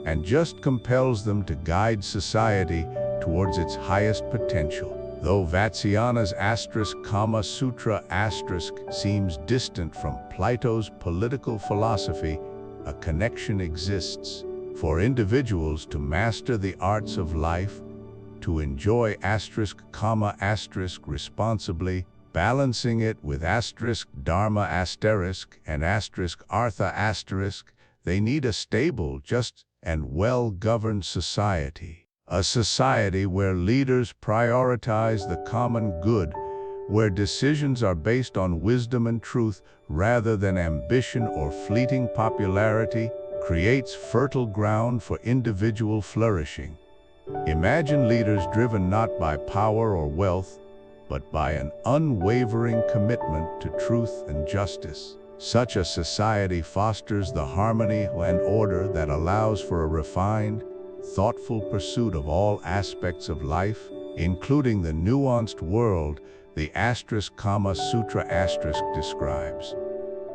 and just compels them to guide society towards its highest potential. Though Vatsyayana's Kama Sutra seems distant from Plato's political philosophy, a connection exists. For individuals to master the arts of life, to enjoy Kama responsibly, balancing it with Dharma and Artha they need a stable, just, and well-governed society. A society where leaders prioritize the common good, where decisions are based on wisdom and truth rather than ambition or fleeting popularity, creates fertile ground for individual flourishing. Imagine leaders driven not by power or wealth, but by an unwavering commitment to truth and justice. Such a society fosters the harmony and order that allows for a refined, thoughtful pursuit of all aspects of life, including the nuanced world the Kama Sutra describes.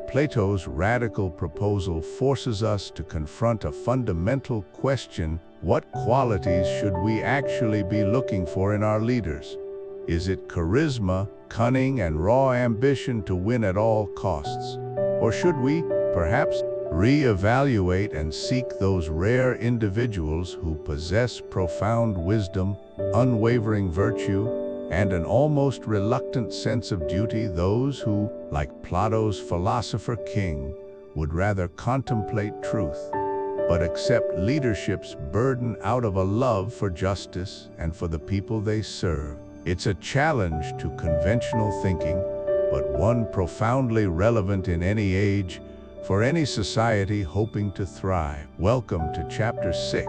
Plato's radical proposal forces us to confront a fundamental question: what qualities should we actually be looking for in our leaders? Is it charisma, cunning, and raw ambition to win at all costs? Or should we, Perhaps re-evaluate and seek those rare individuals who possess profound wisdom, unwavering virtue, and an almost reluctant sense of duty, those who, like Plato's philosopher king, would rather contemplate truth, but accept leadership's burden out of a love for justice and for the people they serve. It's a challenge to conventional thinking, but one profoundly relevant in any age, for any society hoping to thrive. Welcome to Chapter 6,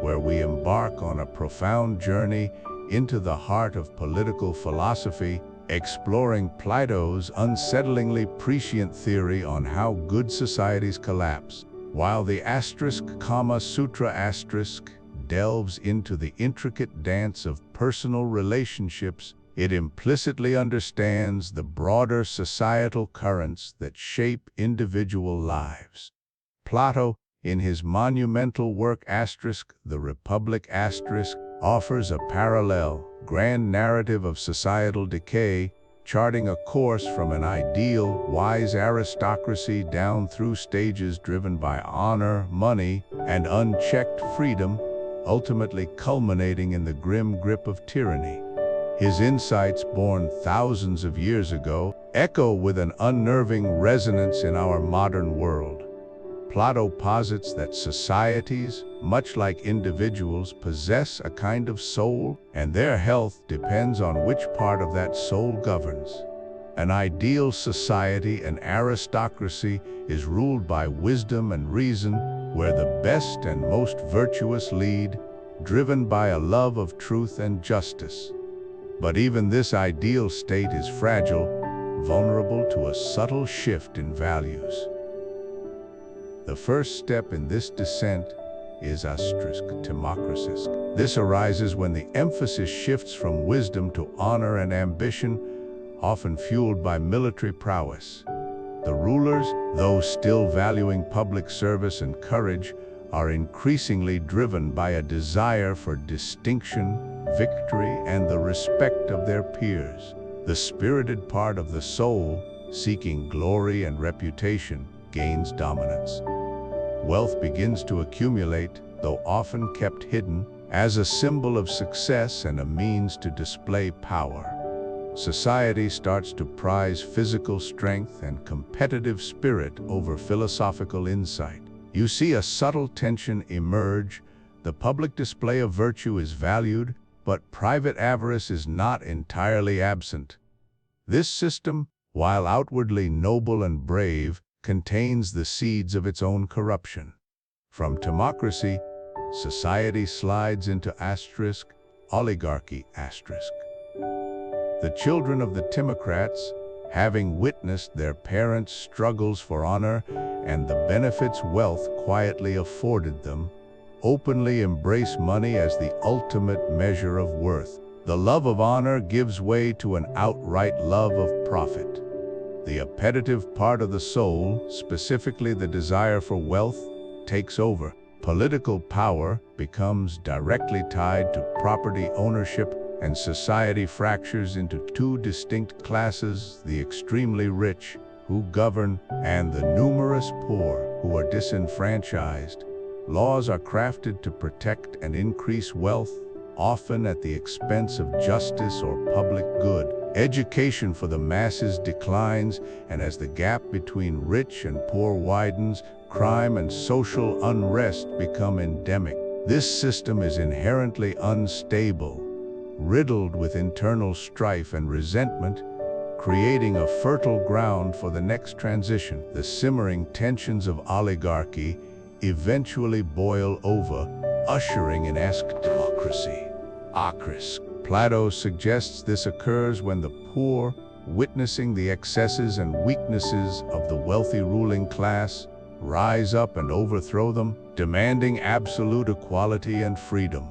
where we embark on a profound journey into the heart of political philosophy, exploring Plato's unsettlingly prescient theory on how good societies collapse. While the Sutra delves into the intricate dance of personal relationships, it implicitly understands the broader societal currents that shape individual lives. Plato, in his monumental work The Republic offers a parallel, grand narrative of societal decay, charting a course from an ideal, wise aristocracy down through stages driven by honor, money, and unchecked freedom, ultimately culminating in the grim grip of tyranny. His insights, born thousands of years ago, echo with an unnerving resonance in our modern world. Plato posits that societies, much like individuals, possess a kind of soul, and their health depends on which part of that soul governs. An ideal society, an aristocracy, is ruled by wisdom and reason, where the best and most virtuous lead, driven by a love of truth and justice. But even this ideal state is fragile, vulnerable to a subtle shift in values. The first step in this descent is democracy. This arises when the emphasis shifts from wisdom to honor and ambition, often fueled by military prowess. The rulers, though still valuing public service and courage, are increasingly driven by a desire for distinction, victory, and the respect of their peers. The spirited part of the soul, seeking glory and reputation, gains dominance. Wealth begins to accumulate, though often kept hidden, as a symbol of success and a means to display power. Society starts to prize physical strength and competitive spirit over philosophical insight. You see a subtle tension emerge. The public display of virtue is valued, but private avarice is not entirely absent. This system, while outwardly noble and brave, contains the seeds of its own corruption. From democracy, society slides into oligarchy. The children of the Timocrats, having witnessed their parents' struggles for honor and the benefits wealth quietly afforded them, openly embrace money as the ultimate measure of worth. The love of honor gives way to an outright love of profit. The appetitive part of the soul, specifically the desire for wealth, takes over. Political power becomes directly tied to property ownership, and society fractures into two distinct classes: the extremely rich, who govern, and the numerous poor, who are disenfranchised. Laws are crafted to protect and increase wealth, often at the expense of justice or public good. Education for the masses declines, and as the gap between rich and poor widens, crime and social unrest become endemic. This system is inherently unstable, riddled with internal strife and resentment, creating a fertile ground for the next transition. The simmering tensions of oligarchy eventually boil over, ushering in democracy. Plato suggests this occurs when the poor, witnessing the excesses and weaknesses of the wealthy ruling class, rise up and overthrow them, demanding absolute equality and freedom.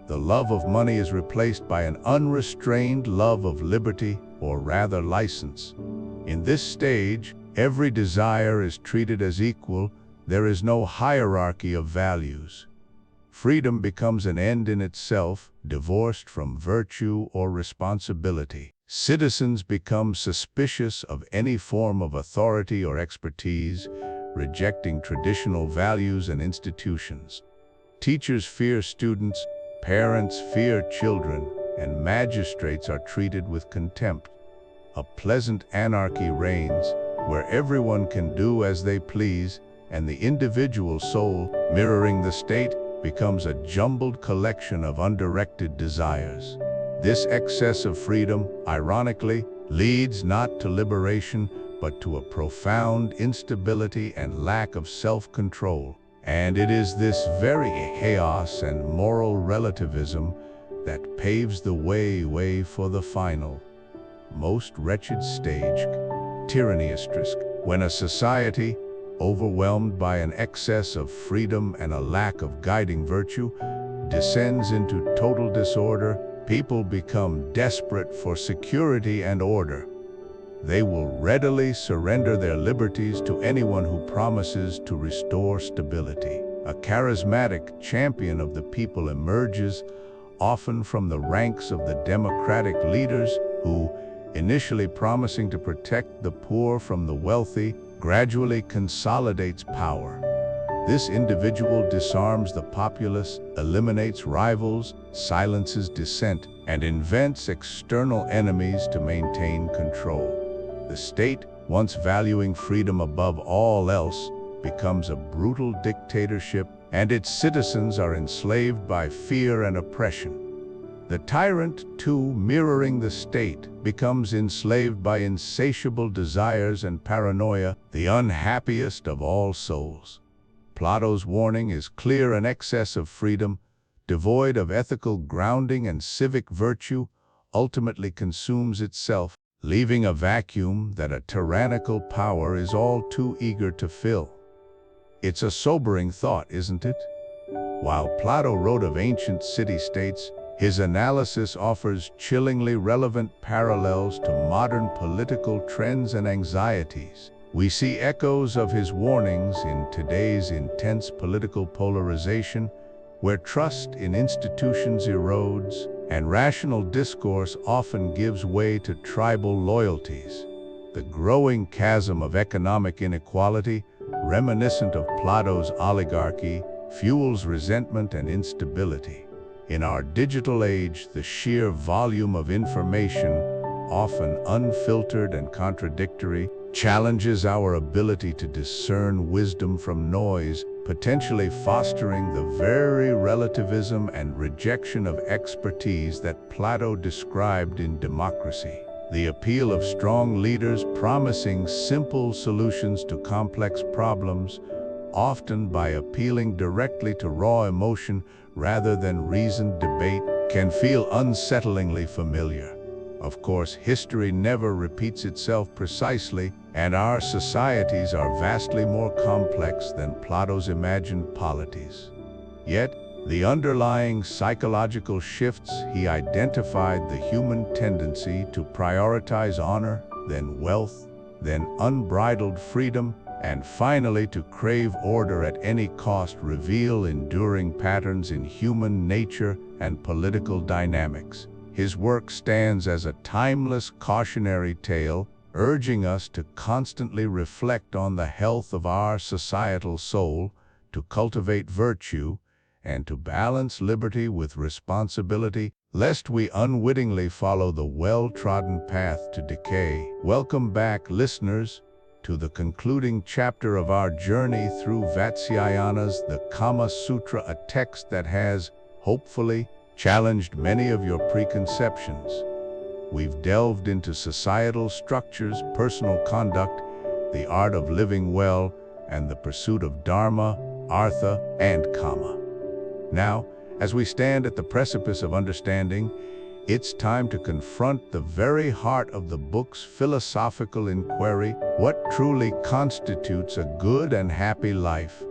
The love of money is replaced by an unrestrained love of liberty, or rather license. In this stage, every desire is treated as equal. There is no hierarchy of values. Freedom becomes an end in itself, divorced from virtue or responsibility. Citizens become suspicious of any form of authority or expertise, rejecting traditional values and institutions. Teachers fear students, parents fear children, and magistrates are treated with contempt. A pleasant anarchy reigns, where everyone can do as they please, and the individual soul, mirroring the state, becomes a jumbled collection of undirected desires. This excess of freedom, ironically, leads not to liberation, but to a profound instability and lack of self-control. And it is this very chaos and moral relativism that paves the way for the final, most wretched stage, tyranniastrisk, when a society, overwhelmed by an excess of freedom and a lack of guiding virtue, descends into total disorder. People become desperate for security and order. They will readily surrender their liberties to anyone who promises to restore stability. A charismatic champion of the people emerges, often from the ranks of the democratic leaders who, initially promising to protect the poor from the wealthy, gradually consolidates power. This individual disarms the populace, eliminates rivals, silences dissent, and invents external enemies to maintain control. The state, once valuing freedom above all else, becomes a brutal dictatorship, and its citizens are enslaved by fear and oppression. The tyrant, too, mirroring the state, becomes enslaved by insatiable desires and paranoia, the unhappiest of all souls. Plato's warning is clear: an excess of freedom, devoid of ethical grounding and civic virtue, ultimately consumes itself, leaving a vacuum that a tyrannical power is all too eager to fill. It's a sobering thought, isn't it? While Plato wrote of ancient city-states, his analysis offers chillingly relevant parallels to modern political trends and anxieties. We see echoes of his warnings in today's intense political polarization, where trust in institutions erodes and rational discourse often gives way to tribal loyalties. The growing chasm of economic inequality, reminiscent of Plato's oligarchy, fuels resentment and instability. In our digital age, the sheer volume of information, often unfiltered and contradictory, challenges our ability to discern wisdom from noise, potentially fostering the very relativism and rejection of expertise that Plato described in Democracy. The appeal of strong leaders promising simple solutions to complex problems, often by appealing directly to raw emotion rather than reasoned debate, can feel unsettlingly familiar. Of course, history never repeats itself precisely, and our societies are vastly more complex than Plato's imagined polities. Yet, the underlying psychological shifts he identified: the human tendency to prioritize honor, then wealth, then unbridled freedom, and finally to crave order at any cost, reveal enduring patterns in human nature and political dynamics. His work stands as a timeless cautionary tale, urging us to constantly reflect on the health of our societal soul, to cultivate virtue, and to balance liberty with responsibility, lest we unwittingly follow the well-trodden path to decay. Welcome back, listeners, to the concluding chapter of our journey through Vatsyayana's The Kama Sutra, a text that has, hopefully, challenged many of your preconceptions. We've delved into societal structures, personal conduct, the art of living well, and the pursuit of Dharma, Artha, and Kama. Now, as we stand at the precipice of understanding, it's time to confront the very heart of the book's philosophical inquiry: what truly constitutes a good and happy life?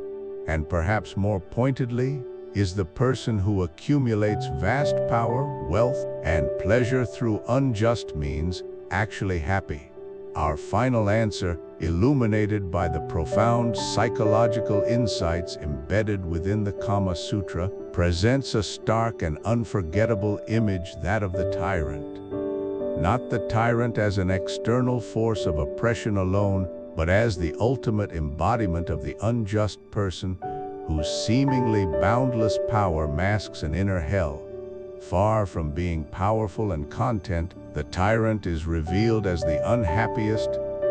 And perhaps more pointedly, is the person who accumulates vast power, wealth, and pleasure through unjust means actually happy? Our final answer, illuminated by the profound psychological insights embedded within the Kama Sutra, presents a stark and unforgettable image: that of the tyrant. Not the tyrant as an external force of oppression alone, but as the ultimate embodiment of the unjust person whose seemingly boundless power masks an inner hell. Far from being powerful and content, the tyrant is revealed as the unhappiest,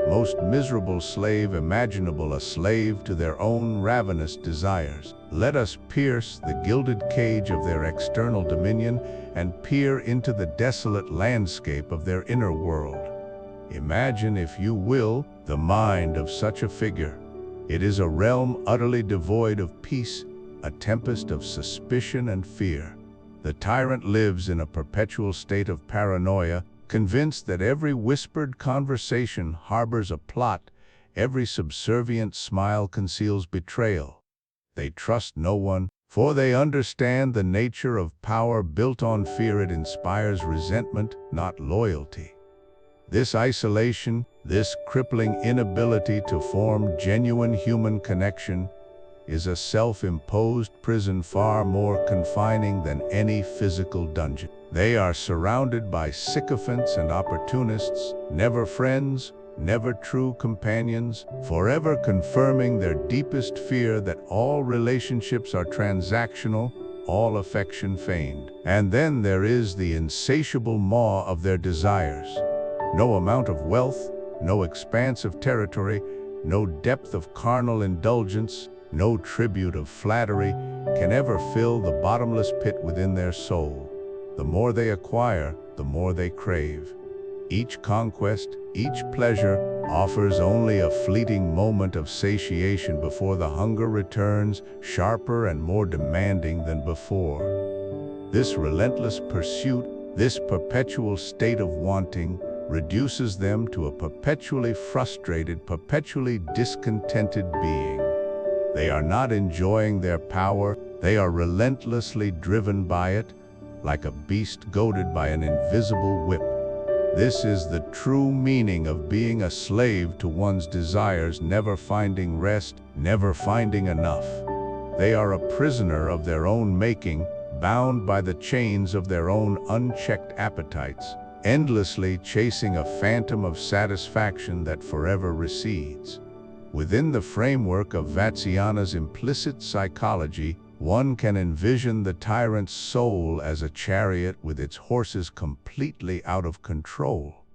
most miserable slave imaginable, a slave to their own ravenous desires. Let us pierce the gilded cage of their external dominion and peer into the desolate landscape of their inner world. Imagine, if you will, the mind of such a figure. It is a realm utterly devoid of peace, a tempest of suspicion and fear. The tyrant lives in a perpetual state of paranoia, convinced that every whispered conversation harbors a plot, every subservient smile conceals betrayal. They trust no one, for they understand the nature of power built on fear. It inspires resentment, not loyalty. This isolation, this crippling inability to form genuine human connection, is a self-imposed prison far more confining than any physical dungeon. They are surrounded by sycophants and opportunists, never friends, never true companions, forever confirming their deepest fear that all relationships are transactional, all affection feigned. And then there is the insatiable maw of their desires. No amount of wealth, no expanse of territory, no depth of carnal indulgence, no tribute of flattery can ever fill the bottomless pit within their soul. The more they acquire, the more they crave. Each conquest, each pleasure, offers only a fleeting moment of satiation before the hunger returns, sharper and more demanding than before. This relentless pursuit, this perpetual state of wanting, reduces them to a perpetually frustrated, perpetually discontented being. They are not enjoying their power, they are relentlessly driven by it, like a beast goaded by an invisible whip. This is the true meaning of being a slave to one's desires, never finding rest, never finding enough. They are a prisoner of their own making, bound by the chains of their own unchecked appetites, endlessly chasing a phantom of satisfaction that forever recedes. Within the framework of Vatsyayana's implicit psychology, one can envision the tyrant's soul as a chariot with its horses completely out of control.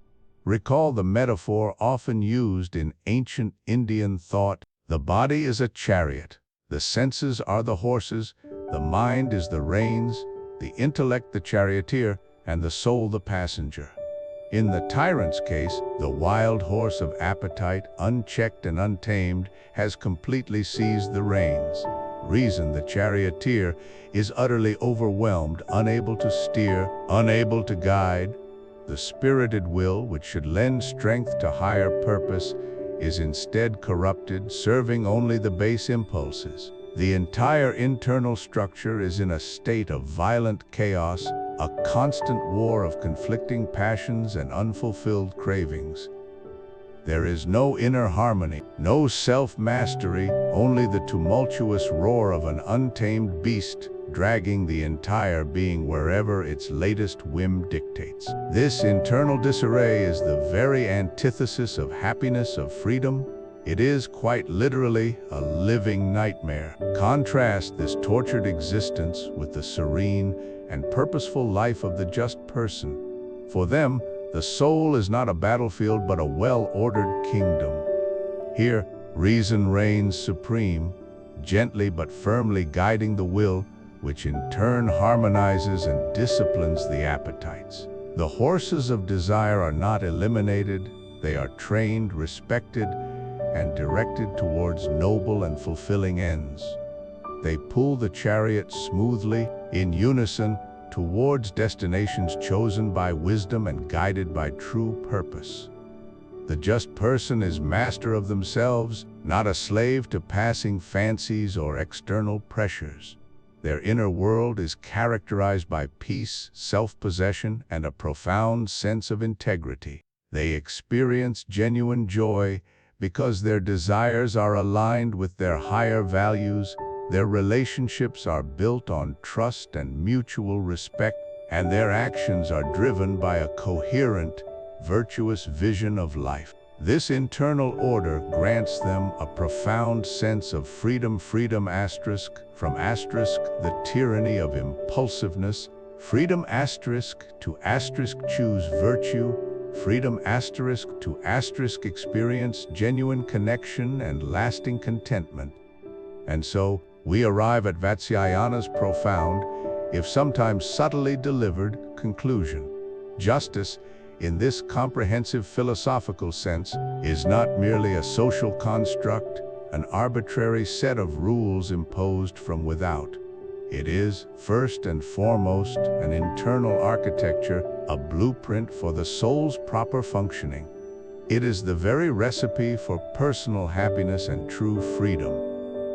Recall the metaphor often used in ancient Indian thought: the body is a chariot, the senses are the horses, the mind is the reins, the intellect the charioteer, and the soul the passenger. In the tyrant's case, the wild horse of appetite, unchecked and untamed, has completely seized the reins. Reason, the charioteer, is utterly overwhelmed, unable to steer, unable to guide. The spirited will, which should lend strength to higher purpose, is instead corrupted, serving only the base impulses. The entire internal structure is in a state of violent chaos, a constant war of conflicting passions and unfulfilled cravings. There is no inner harmony, no self-mastery, only the tumultuous roar of an untamed beast, dragging the entire being wherever its latest whim dictates. This internal disarray is the very antithesis of happiness, of freedom. It is, quite literally, a living nightmare. Contrast this tortured existence with the serene and purposeful life of the just person. For them, the soul is not a battlefield but a well-ordered kingdom. Here, reason reigns supreme, gently but firmly guiding the will, which in turn harmonizes and disciplines the appetites. The horses of desire are not eliminated, they are trained, respected, and directed towards noble and fulfilling ends. They pull the chariot smoothly, in unison, towards destinations chosen by wisdom and guided by true purpose. The just person is master of themselves, not a slave to passing fancies or external pressures. Their inner world is characterized by peace, self-possession, and a profound sense of integrity. They experience genuine joy because their desires are aligned with their higher values. Their relationships are built on trust and mutual respect, and their actions are driven by a coherent, virtuous vision of life. This internal order grants them a profound sense of freedom. Freedom asterisk from asterisk the tyranny of impulsiveness. Freedom asterisk to asterisk choose virtue. Freedom asterisk to asterisk experience genuine connection and lasting contentment. And so, we arrive at Vatsyayana's profound, if sometimes subtly delivered, conclusion. Justice, in this comprehensive philosophical sense, is not merely a social construct, an arbitrary set of rules imposed from without. It is, first and foremost, an internal architecture, a blueprint for the soul's proper functioning. It is the very recipe for personal happiness and true freedom.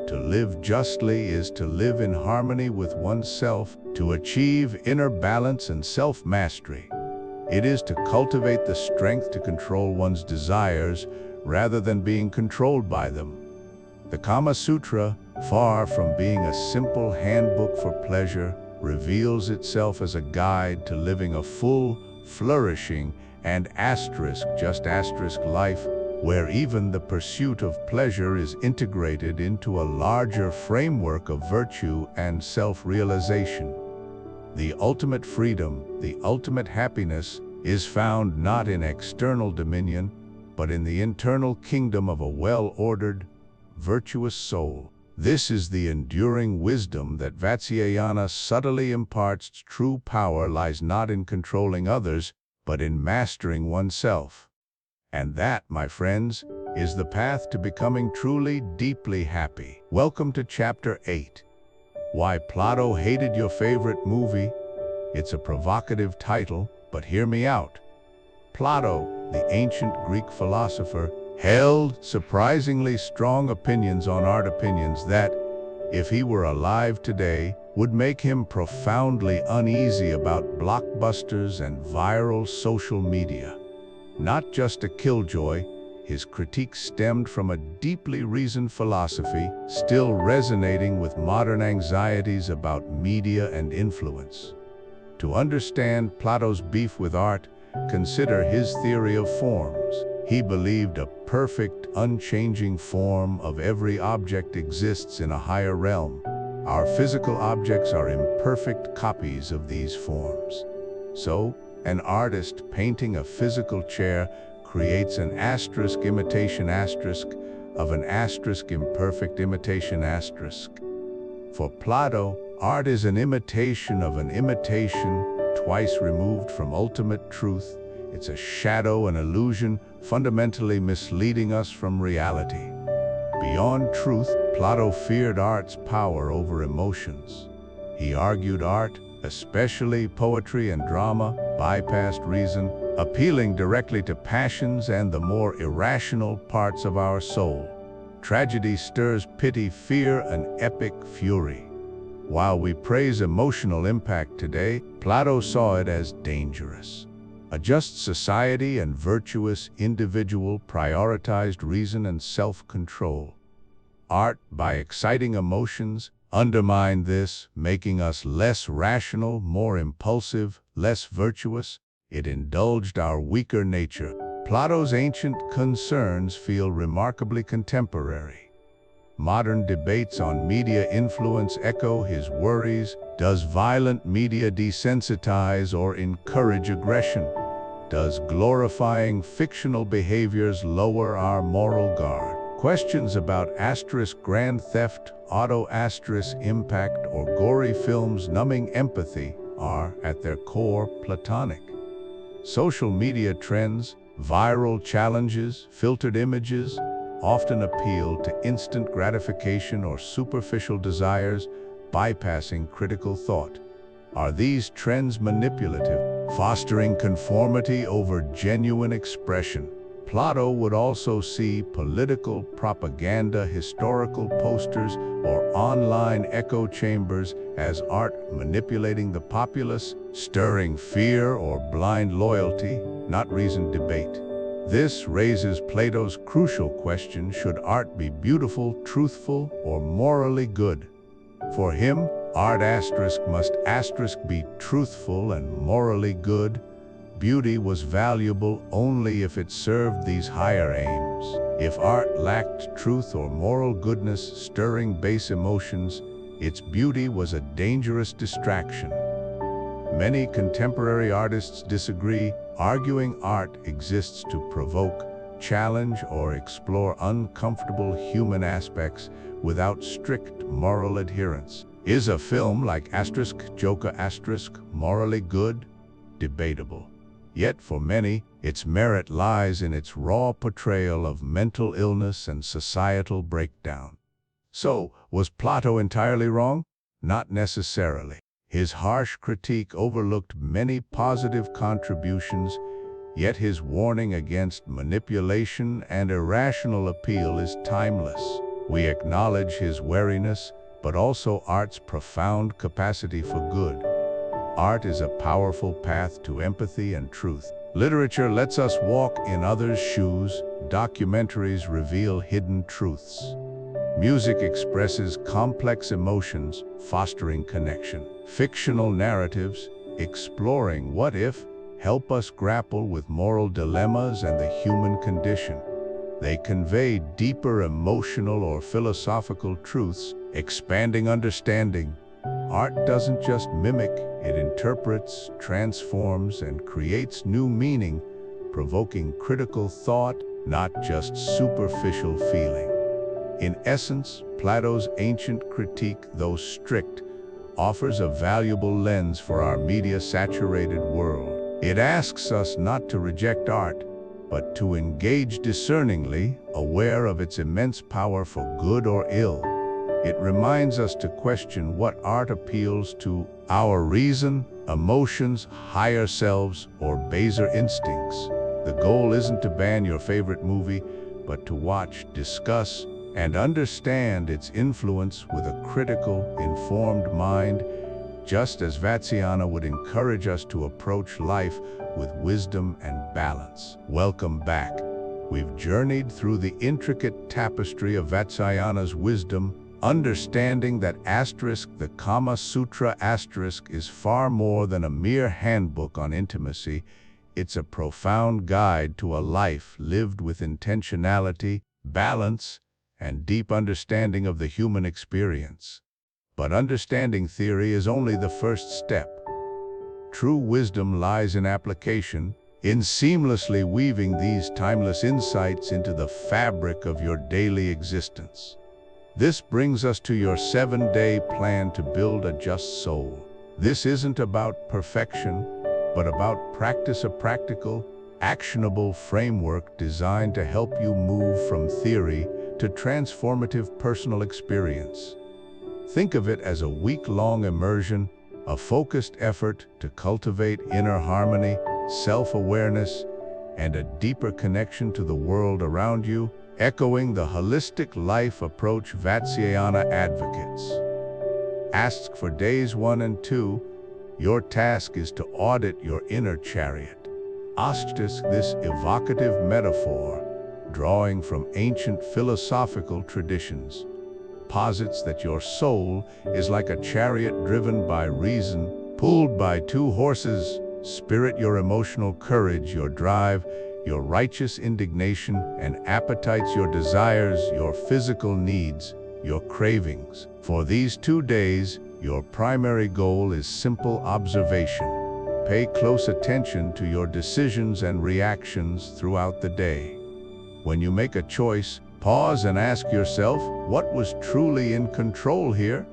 To live justly is to live in harmony with oneself, to achieve inner balance and self-mastery. It is to cultivate the strength to control one's desires rather than being controlled by them. The Kama Sutra, far from being a simple handbook for pleasure, reveals itself as a guide to living a full, flourishing, and just asterisk life, where even the pursuit of pleasure is integrated into a larger framework of virtue and self-realization. The ultimate freedom, the ultimate happiness, is found not in external dominion, but in the internal kingdom of a well-ordered, virtuous soul. This is the enduring wisdom that Vatsyayana subtly imparts. True power lies not in controlling others, but in mastering oneself. And that, my friends, is the path to becoming truly, deeply happy. Welcome to Chapter 8. Why Plato Hated Your Favorite Movie? It's a provocative title, but hear me out. Plato, the ancient Greek philosopher, held surprisingly strong opinions on art, opinions that, if he were alive today, would make him profoundly uneasy about blockbusters and viral social media. Not just a killjoy, his critique stemmed from a deeply reasoned philosophy, still resonating with modern anxieties about media and influence. To understand Plato's beef with art, consider his theory of forms. He believed a perfect, unchanging form of every object exists in a higher realm. Our physical objects are imperfect copies of these forms. So, an artist painting a physical chair creates an asterisk imitation asterisk of an asterisk imperfect imitation asterisk. For Plato, art is an imitation of an imitation, twice removed from ultimate truth. It's a shadow, an illusion, fundamentally misleading us from reality. Beyond truth, Plato feared art's power over emotions. He argued art, especially poetry and drama, bypassed reason, appealing directly to passions and the more irrational parts of our soul. Tragedy stirs pity, fear, and epic fury. While we praise emotional impact today, Plato saw it as dangerous. A just society and virtuous individual prioritized reason and self-control. Art, by exciting emotions, undermined this, making us less rational, more impulsive, less virtuous. It indulged our weaker nature. Plato's ancient concerns feel remarkably contemporary. Modern debates on media influence echo his worries. Does violent media desensitize or encourage aggression? Does glorifying fictional behaviors lower our moral guard? Questions about asterisk grand theft, auto asterisk impact, or gory films numbing empathy are, at their core, Platonic. Social media trends, viral challenges, filtered images, often appeal to instant gratification or superficial desires, bypassing critical thought. Are these trends manipulative, fostering conformity over genuine expression? Plato would also see political propaganda, historical posters, or online echo chambers as art manipulating the populace, stirring fear or blind loyalty, not reasoned debate. This raises Plato's crucial question: should art be beautiful, truthful, or morally good? For him, art must be truthful and morally good. beauty was valuable only if it served these higher aims. If art lacked truth or moral goodness, stirring base emotions, its beauty was a dangerous distraction. Many contemporary artists disagree, arguing art exists to provoke, challenge, or explore uncomfortable human aspects without strict moral adherence. Is a film like Joker morally good? Debatable. Yet for many, its merit lies in its raw portrayal of mental illness and societal breakdown. So, was Plato entirely wrong? Not necessarily. His harsh critique overlooked many positive contributions, yet his warning against manipulation and irrational appeal is timeless. We acknowledge his wariness, but also art's profound capacity for good. Art is a powerful path to empathy and truth. Literature lets us walk in others' shoes. Documentaries reveal hidden truths. Music expresses complex emotions, fostering connection. Fictional narratives, exploring what if, help us grapple with moral dilemmas and the human condition. They convey deeper emotional or philosophical truths, expanding understanding. Art doesn't just mimic, it interprets, transforms, and creates new meaning, provoking critical thought, not just superficial feeling. In essence, Plato's ancient critique, though strict, offers a valuable lens for our media-saturated world. It asks us not to reject art, but to engage discerningly, aware of its immense power for good or ill. It reminds us to question what art appeals to: our reason, emotions, higher selves, or baser instincts. The goal isn't to ban your favorite movie, but to watch, discuss, and understand its influence with a critical, informed mind, just as Vatsyayana would encourage us to approach life with wisdom and balance. Welcome back. We've journeyed through the intricate tapestry of Vatsyayana's wisdom, understanding that the Kama Sutra is far more than a mere handbook on intimacy. It's a profound guide to a life lived with intentionality, balance, and deep understanding of the human experience. But understanding theory is only the first step. True wisdom lies in application, in seamlessly weaving these timeless insights into the fabric of your daily existence. This brings us to your 7-day plan to build a just soul. This isn't about perfection, but about practice, a practical, actionable framework designed to help you move from theory to transformative personal experience. Think of it as a week-long immersion, a focused effort to cultivate inner harmony, self-awareness, and a deeper connection to the world around you, echoing the holistic life approach Vatsyayana advocates. Ask for days 1 and 2. Your task is to audit your inner chariot. This evocative metaphor, drawing from ancient philosophical traditions, posits that your soul is like a chariot driven by reason, pulled by 2 horses: spirit, your emotional courage, your drive, your righteous indignation, and appetites, your desires, your physical needs, your cravings. For these 2 days, your primary goal is simple observation. Pay close attention to your decisions and reactions throughout the day. When you make a choice, pause and ask yourself, what was truly in control here?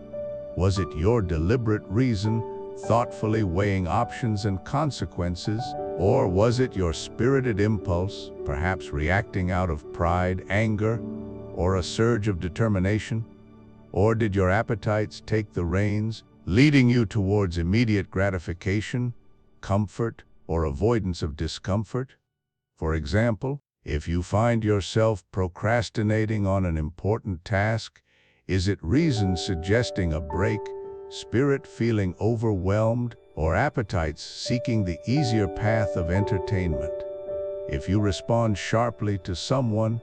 Was it your deliberate reason, thoughtfully weighing options and consequences? Or was it your spirited impulse, perhaps reacting out of pride, anger, or a surge of determination? Or did your appetites take the reins, leading you towards immediate gratification, comfort, or avoidance of discomfort? For example, if you find yourself procrastinating on an important task, is it reason suggesting a break, spirit feeling overwhelmed, or appetites seeking the easier path of entertainment? If you respond sharply to someone,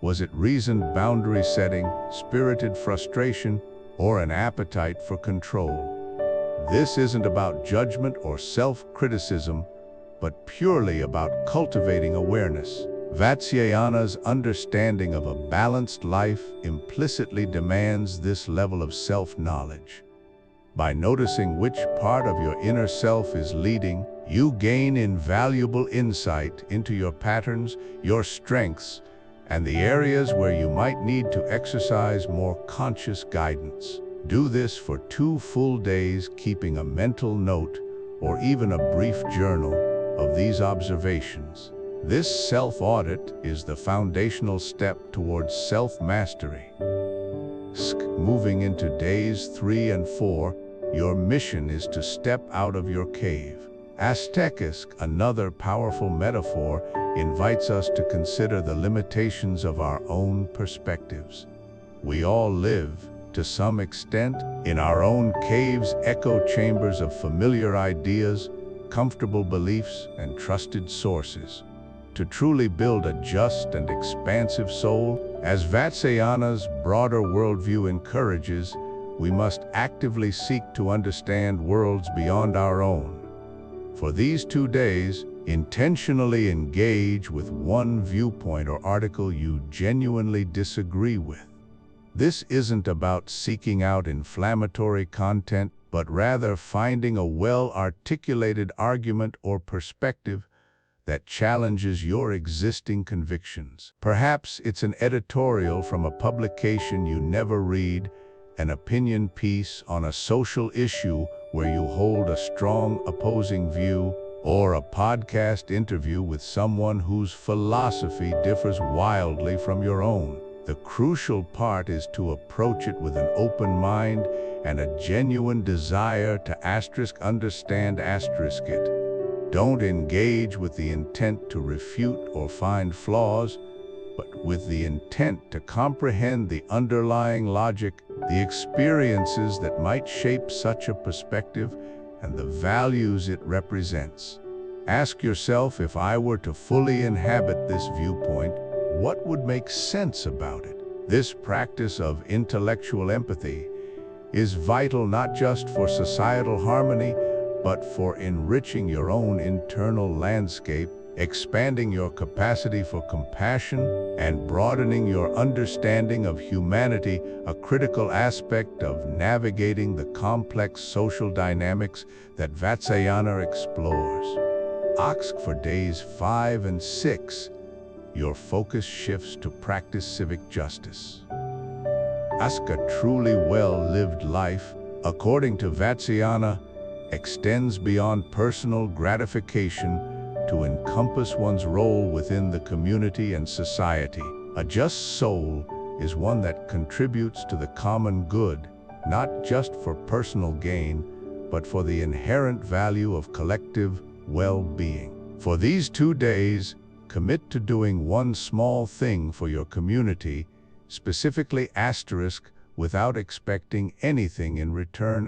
was it reasoned boundary setting, spirited frustration, or an appetite for control? This isn't about judgment or self-criticism, but purely about cultivating awareness. Vatsyayana's understanding of a balanced life implicitly demands this level of self-knowledge. By noticing which part of your inner self is leading, you gain invaluable insight into your patterns, your strengths, and the areas where you might need to exercise more conscious guidance. Do this for 2 full days, keeping a mental note or even a brief journal of these observations. This self-audit is the foundational step towards self-mastery. Moving into days 3 and 4, your mission is to step out of your cave. Stoic, another powerful metaphor, invites us to consider the limitations of our own perspectives. We all live, to some extent, in our own caves, echo chambers of familiar ideas, comfortable beliefs, and trusted sources. To truly build a just and expansive soul, as Vatsyayana's broader worldview encourages, we must actively seek to understand worlds beyond our own. For these 2 days, intentionally engage with one viewpoint or article you genuinely disagree with. This isn't about seeking out inflammatory content, but rather finding a well-articulated argument or perspective that challenges your existing convictions. Perhaps it's an editorial from a publication you never read, an opinion piece on a social issue where you hold a strong opposing view, or a podcast interview with someone whose philosophy differs wildly from your own. The crucial part is to approach it with an open mind and a genuine desire to understand it. Don't engage with the intent to refute or find flaws, but with the intent to comprehend the underlying logic, the experiences that might shape such a perspective, and the values it represents. Ask yourself, if I were to fully inhabit this viewpoint, what would make sense about it? This practice of intellectual empathy is vital not just for societal harmony, but for enriching your own internal landscape, expanding your capacity for compassion, and broadening your understanding of humanity, a critical aspect of navigating the complex social dynamics that Vatsyayana explores. For days 5 and 6, your focus shifts to practice civic justice. A truly well-lived life, according to Vatsyayana, extends beyond personal gratification to encompass one's role within the community and society. A just soul is one that contributes to the common good, not just for personal gain, but for the inherent value of collective well-being. For these 2 days, commit to doing one small thing for your community, specifically without expecting anything in return.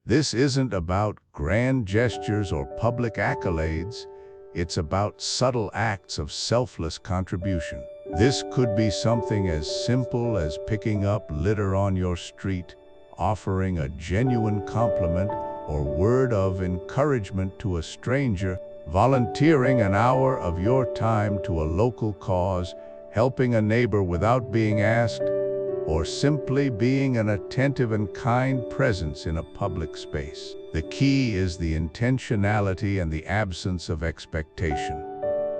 This isn't about grand gestures or public accolades. It's about subtle acts of selfless contribution. This could be something as simple as picking up litter on your street, offering a genuine compliment or word of encouragement to a stranger, volunteering an hour of your time to a local cause, helping a neighbor without being asked, or simply being an attentive and kind presence in a public space. The key is the intentionality and the absence of expectation.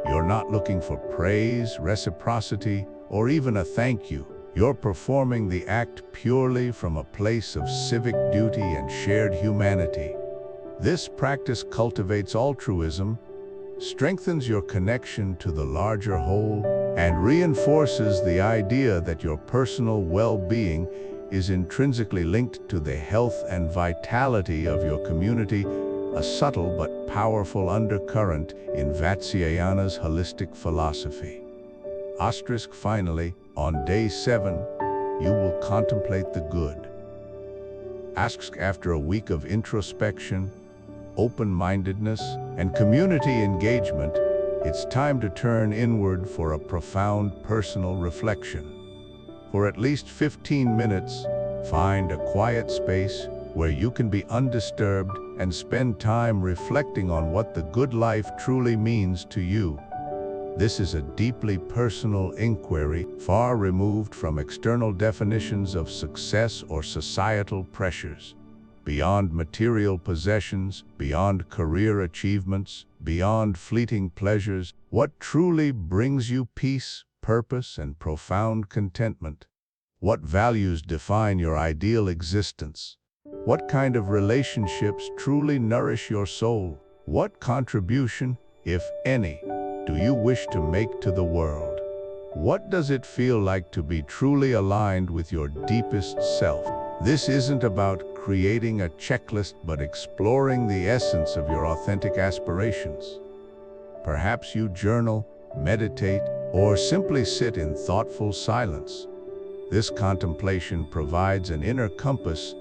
You're not looking for praise, reciprocity, or even a thank you. You're performing the act purely from a place of civic duty and shared humanity. This practice cultivates altruism, strengthens your connection to the larger whole, and reinforces the idea that your personal well-being is intrinsically linked to the health and vitality of your community, a subtle but powerful undercurrent in Vatsyayana's holistic philosophy. Finally, on day 7, you will contemplate the good. After a week of introspection, open-mindedness, and community engagement, it's time to turn inward for a profound personal reflection. For at least 15 minutes, find a quiet space where you can be undisturbed and spend time reflecting on what the good life truly means to you. This is a deeply personal inquiry, far removed from external definitions of success or societal pressures. Beyond material possessions, beyond career achievements, beyond fleeting pleasures, what truly brings you peace, purpose, and profound contentment? What values define your ideal existence? What kind of relationships truly nourish your soul? What contribution, if any, do you wish to make to the world? What does it feel like to be truly aligned with your deepest self? This isn't about creating a checklist, but exploring the essence of your authentic aspirations. Perhaps you journal, meditate, or simply sit in thoughtful silence. This contemplation provides an inner compass,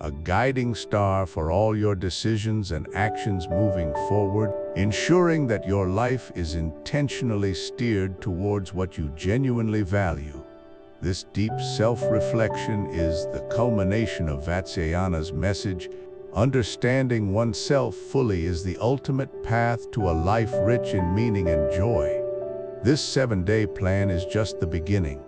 a guiding star for all your decisions and actions moving forward, ensuring that your life is intentionally steered towards what you genuinely value. This deep self-reflection is the culmination of Vatsyayana's message. Understanding oneself fully is the ultimate path to a life rich in meaning and joy. This 7-day plan is just the beginning.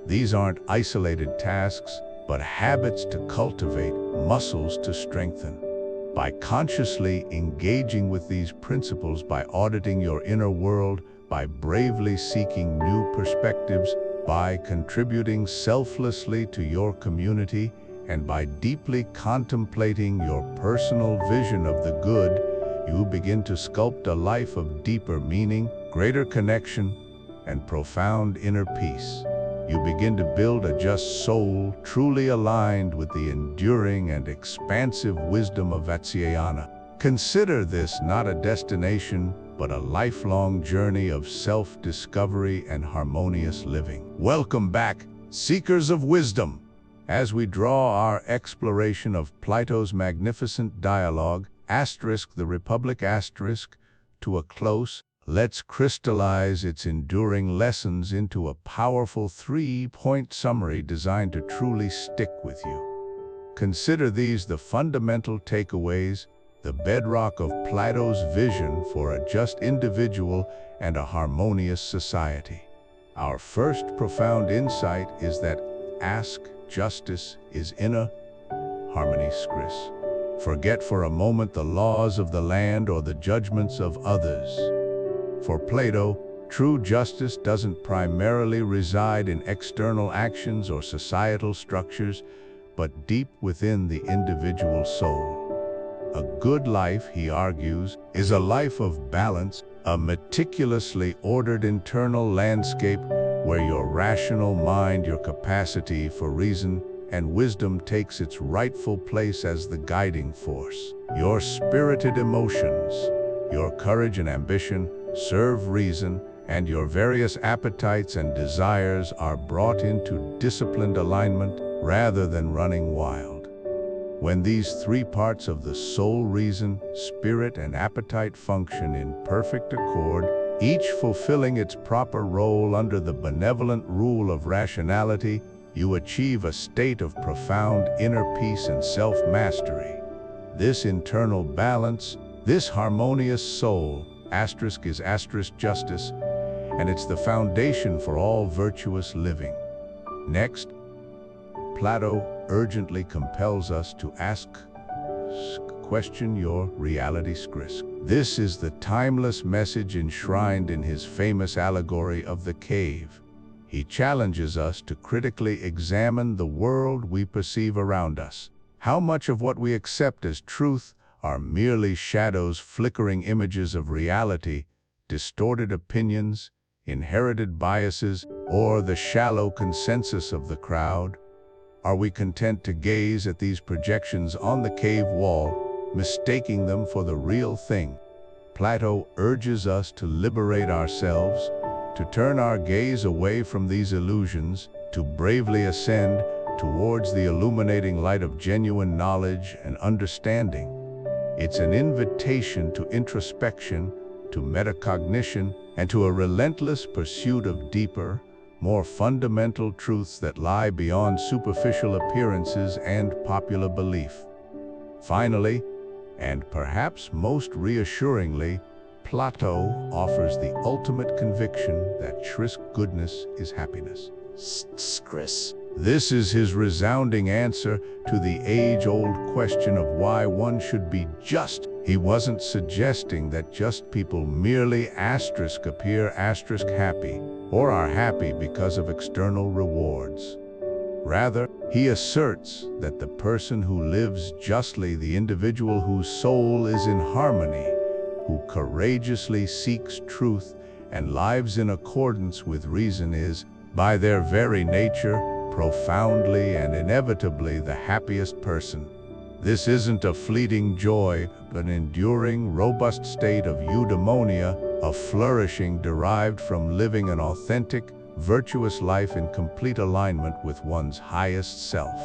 These aren't isolated tasks, but habits to cultivate, muscles to strengthen. By consciously engaging with these principles, by auditing your inner world, by bravely seeking new perspectives, by contributing selflessly to your community, and by deeply contemplating your personal vision of the good, you begin to sculpt a life of deeper meaning, greater connection, and profound inner peace. You begin to build a just soul, truly aligned with the enduring and expansive wisdom of Vatsyayana. Consider this not a destination, but a lifelong journey of self-discovery and harmonious living. Welcome back, seekers of wisdom! As we draw our exploration of Plato's magnificent dialogue, *The Republic*, to a close, let's crystallize its enduring lessons into a powerful 3-point summary designed to truly stick with you. Consider these the fundamental takeaways, the bedrock of Plato's vision for a just individual and a harmonious society. Our first profound insight is that justice is inner harmony. Forget for a moment the laws of the land or the judgments of others. For Plato, true justice doesn't primarily reside in external actions or societal structures, but deep within the individual soul. A good life, he argues, is a life of balance, a meticulously ordered internal landscape where your rational mind, your capacity for reason and wisdom takes its rightful place as the guiding force. Your spirited emotions, your courage and ambition serve reason, and your various appetites and desires are brought into disciplined alignment rather than running wild. When these 3 parts of the soul, reason, spirit, and appetite function in perfect accord, each fulfilling its proper role under the benevolent rule of rationality, you achieve a state of profound inner peace and self-mastery. This internal balance, this harmonious soul, is justice, and it's the foundation for all virtuous living. Next, Plato urgently compels us to question your reality. This is the timeless message enshrined in his famous allegory of the cave. He challenges us to critically examine the world we perceive around us. How much of what we accept as truth are merely shadows, flickering images of reality, distorted opinions, inherited biases, or the shallow consensus of the crowd? Are we content to gaze at these projections on the cave wall, mistaking them for the real thing? Plato urges us to liberate ourselves, to turn our gaze away from these illusions, to bravely ascend towards the illuminating light of genuine knowledge and understanding. It's an invitation to introspection, to metacognition, and to a relentless pursuit of deeper, more fundamental truths that lie beyond superficial appearances and popular belief. Finally, And perhaps most reassuringly, Plato offers the ultimate conviction that tris goodness is happiness. Chris. This is his resounding answer to the age-old question of why one should be just. He wasn't suggesting that just people merely appear happy or are happy because of external rewards. Rather, he asserts that the person who lives justly, the individual whose soul is in harmony, who courageously seeks truth and lives in accordance with reason is, by their very nature, profoundly and inevitably the happiest person. This isn't a fleeting joy, but an enduring, robust state of eudaimonia, a flourishing derived from living an authentic, virtuous life in complete alignment with one's highest self.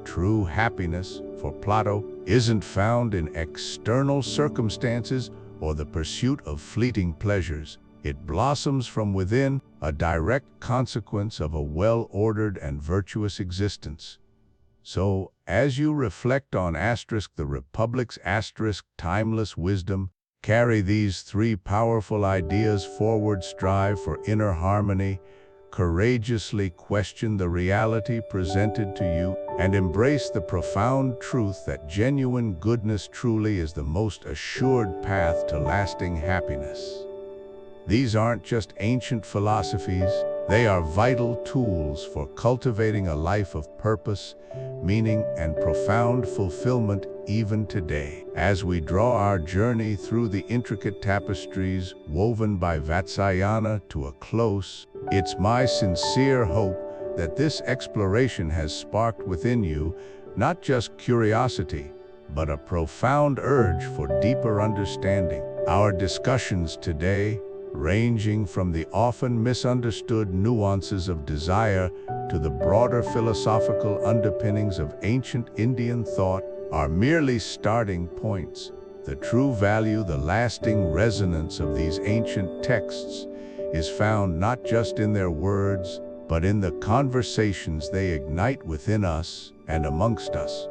True happiness, for Plato, isn't found in external circumstances or the pursuit of fleeting pleasures. It blossoms from within, a direct consequence of a well-ordered and virtuous existence. So, as you reflect on the Republic's timeless wisdom, carry these three powerful ideas forward: strive for inner harmony, courageously question the reality presented to you, and embrace the profound truth that genuine goodness truly is the most assured path to lasting happiness. These aren't just ancient philosophies, they are vital tools for cultivating a life of purpose, meaning, and profound fulfillment even today. As we draw our journey through the intricate tapestries woven by Vatsyayana to a close, it's my sincere hope that this exploration has sparked within you not just curiosity, but a profound urge for deeper understanding. Our discussions today, ranging from the often misunderstood nuances of desire to the broader philosophical underpinnings of ancient Indian thought, are merely starting points. The true value, the lasting resonance of these ancient texts is found not just in their words, but in the conversations they ignite within us and amongst us.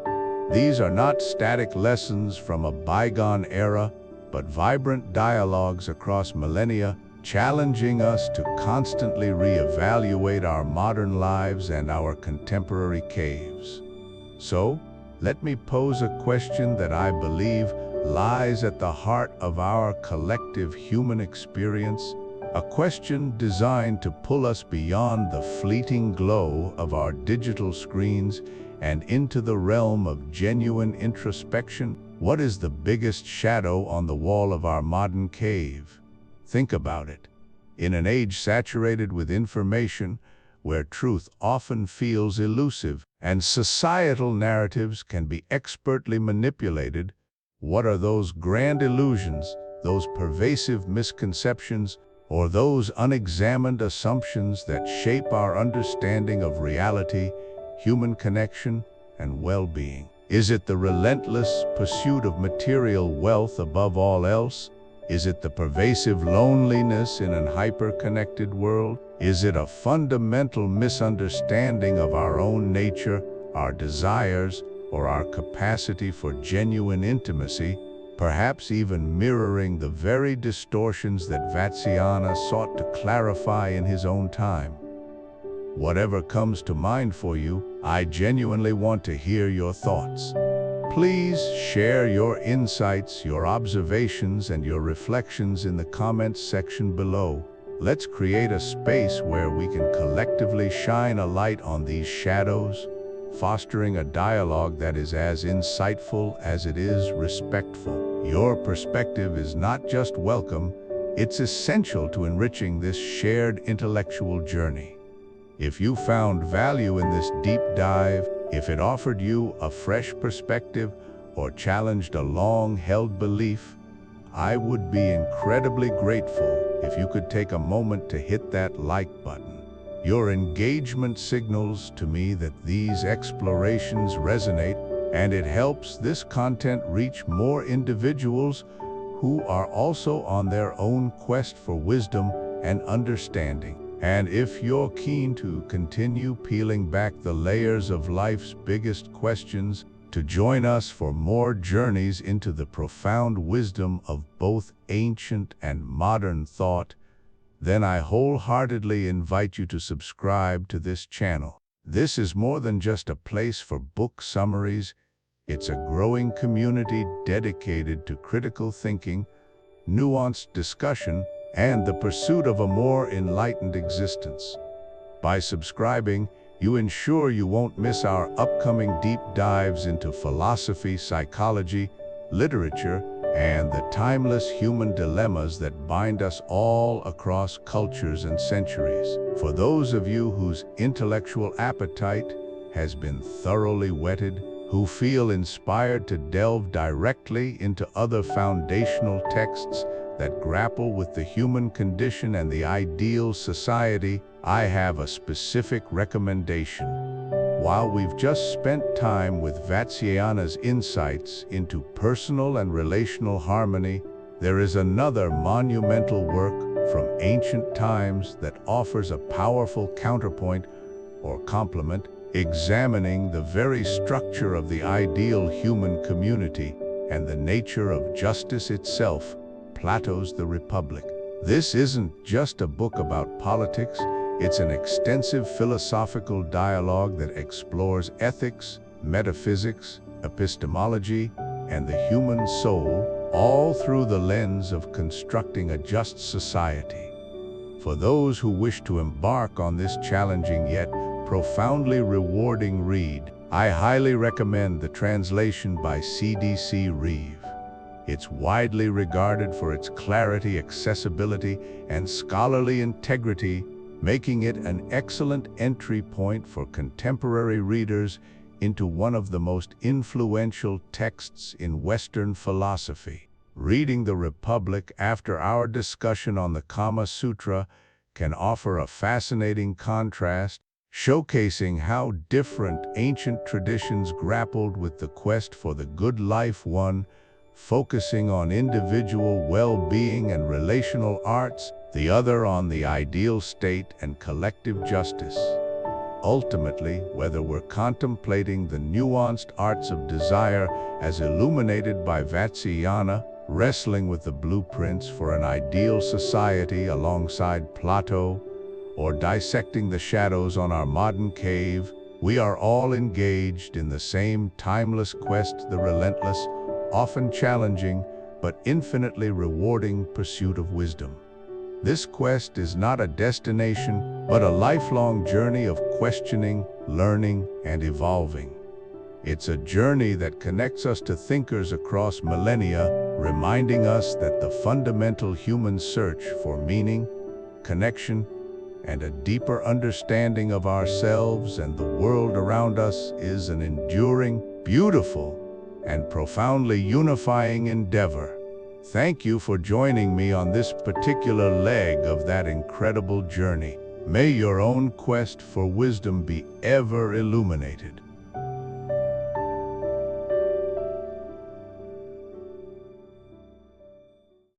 These are not static lessons from a bygone era, but vibrant dialogues across millennia, challenging us to constantly reevaluate our modern lives and our contemporary caves. So, let me pose a question that I believe lies at the heart of our collective human experience, a question designed to pull us beyond the fleeting glow of our digital screens and into the realm of genuine introspection. What is the biggest shadow on the wall of our modern cave? Think about it. In an age saturated with information, where truth often feels elusive and societal narratives can be expertly manipulated, what are those grand illusions, those pervasive misconceptions, or those unexamined assumptions that shape our understanding of reality, human connection, and well-being? Is it the relentless pursuit of material wealth above all else? Is it the pervasive loneliness in an hyper-connected world? Is it a fundamental misunderstanding of our own nature, our desires, or our capacity for genuine intimacy, perhaps even mirroring the very distortions that Vatsyayana sought to clarify in his own time? Whatever comes to mind for you, I genuinely want to hear your thoughts. Please share your insights, your observations, and your reflections in the comments section below. Let's create a space where we can collectively shine a light on these shadows, fostering a dialogue that is as insightful as it is respectful. Your perspective is not just welcome, it's essential to enriching this shared intellectual journey. If you found value in this deep dive, if it offered you a fresh perspective or challenged a long-held belief, I would be incredibly grateful if you could take a moment to hit that like button. Your engagement signals to me that these explorations resonate, and it helps this content reach more individuals who are also on their own quest for wisdom and understanding. And if you're keen to continue peeling back the layers of life's biggest questions, to join us for more journeys into the profound wisdom of both ancient and modern thought, then I wholeheartedly invite you to subscribe to this channel. This is more than just a place for book summaries. It's a growing community dedicated to critical thinking, nuanced discussion, and the pursuit of a more enlightened existence. By subscribing, you ensure you won't miss our upcoming deep dives into philosophy, psychology, literature, and the timeless human dilemmas that bind us all across cultures and centuries. For those of you whose intellectual appetite has been thoroughly whetted, who feel inspired to delve directly into other foundational texts that grapple with the human condition and the ideal society, I have a specific recommendation. While we've just spent time with Vatsyayana's insights into personal and relational harmony, there is another monumental work from ancient times that offers a powerful counterpoint or complement, examining the very structure of the ideal human community and the nature of justice itself, Plato's The Republic. This isn't just a book about politics, it's an extensive philosophical dialogue that explores ethics, metaphysics, epistemology, and the human soul, all through the lens of constructing a just society. For those who wish to embark on this challenging yet profoundly rewarding read, I highly recommend the translation by C.D.C. Reeve. It's widely regarded for its clarity, accessibility, and scholarly integrity, making it an excellent entry point for contemporary readers into one of the most influential texts in Western philosophy. Reading The Republic after our discussion on the Kama Sutra can offer a fascinating contrast, showcasing how different ancient traditions grappled with the quest for the good life, one focusing on individual well-being and relational arts, the other on the ideal state and collective justice. Ultimately, whether we're contemplating the nuanced arts of desire as illuminated by Vatsyayana, wrestling with the blueprints for an ideal society alongside Plato, or dissecting the shadows on our modern cave, we are all engaged in the same timeless quest, the relentless, often challenging, but infinitely rewarding pursuit of wisdom. This quest is not a destination, but a lifelong journey of questioning, learning, and evolving. It's a journey that connects us to thinkers across millennia, reminding us that the fundamental human search for meaning, connection, and a deeper understanding of ourselves and the world around us is an enduring, beautiful, and profoundly unifying endeavor. Thank you for joining me on this particular leg of that incredible journey. May your own quest for wisdom be ever illuminated.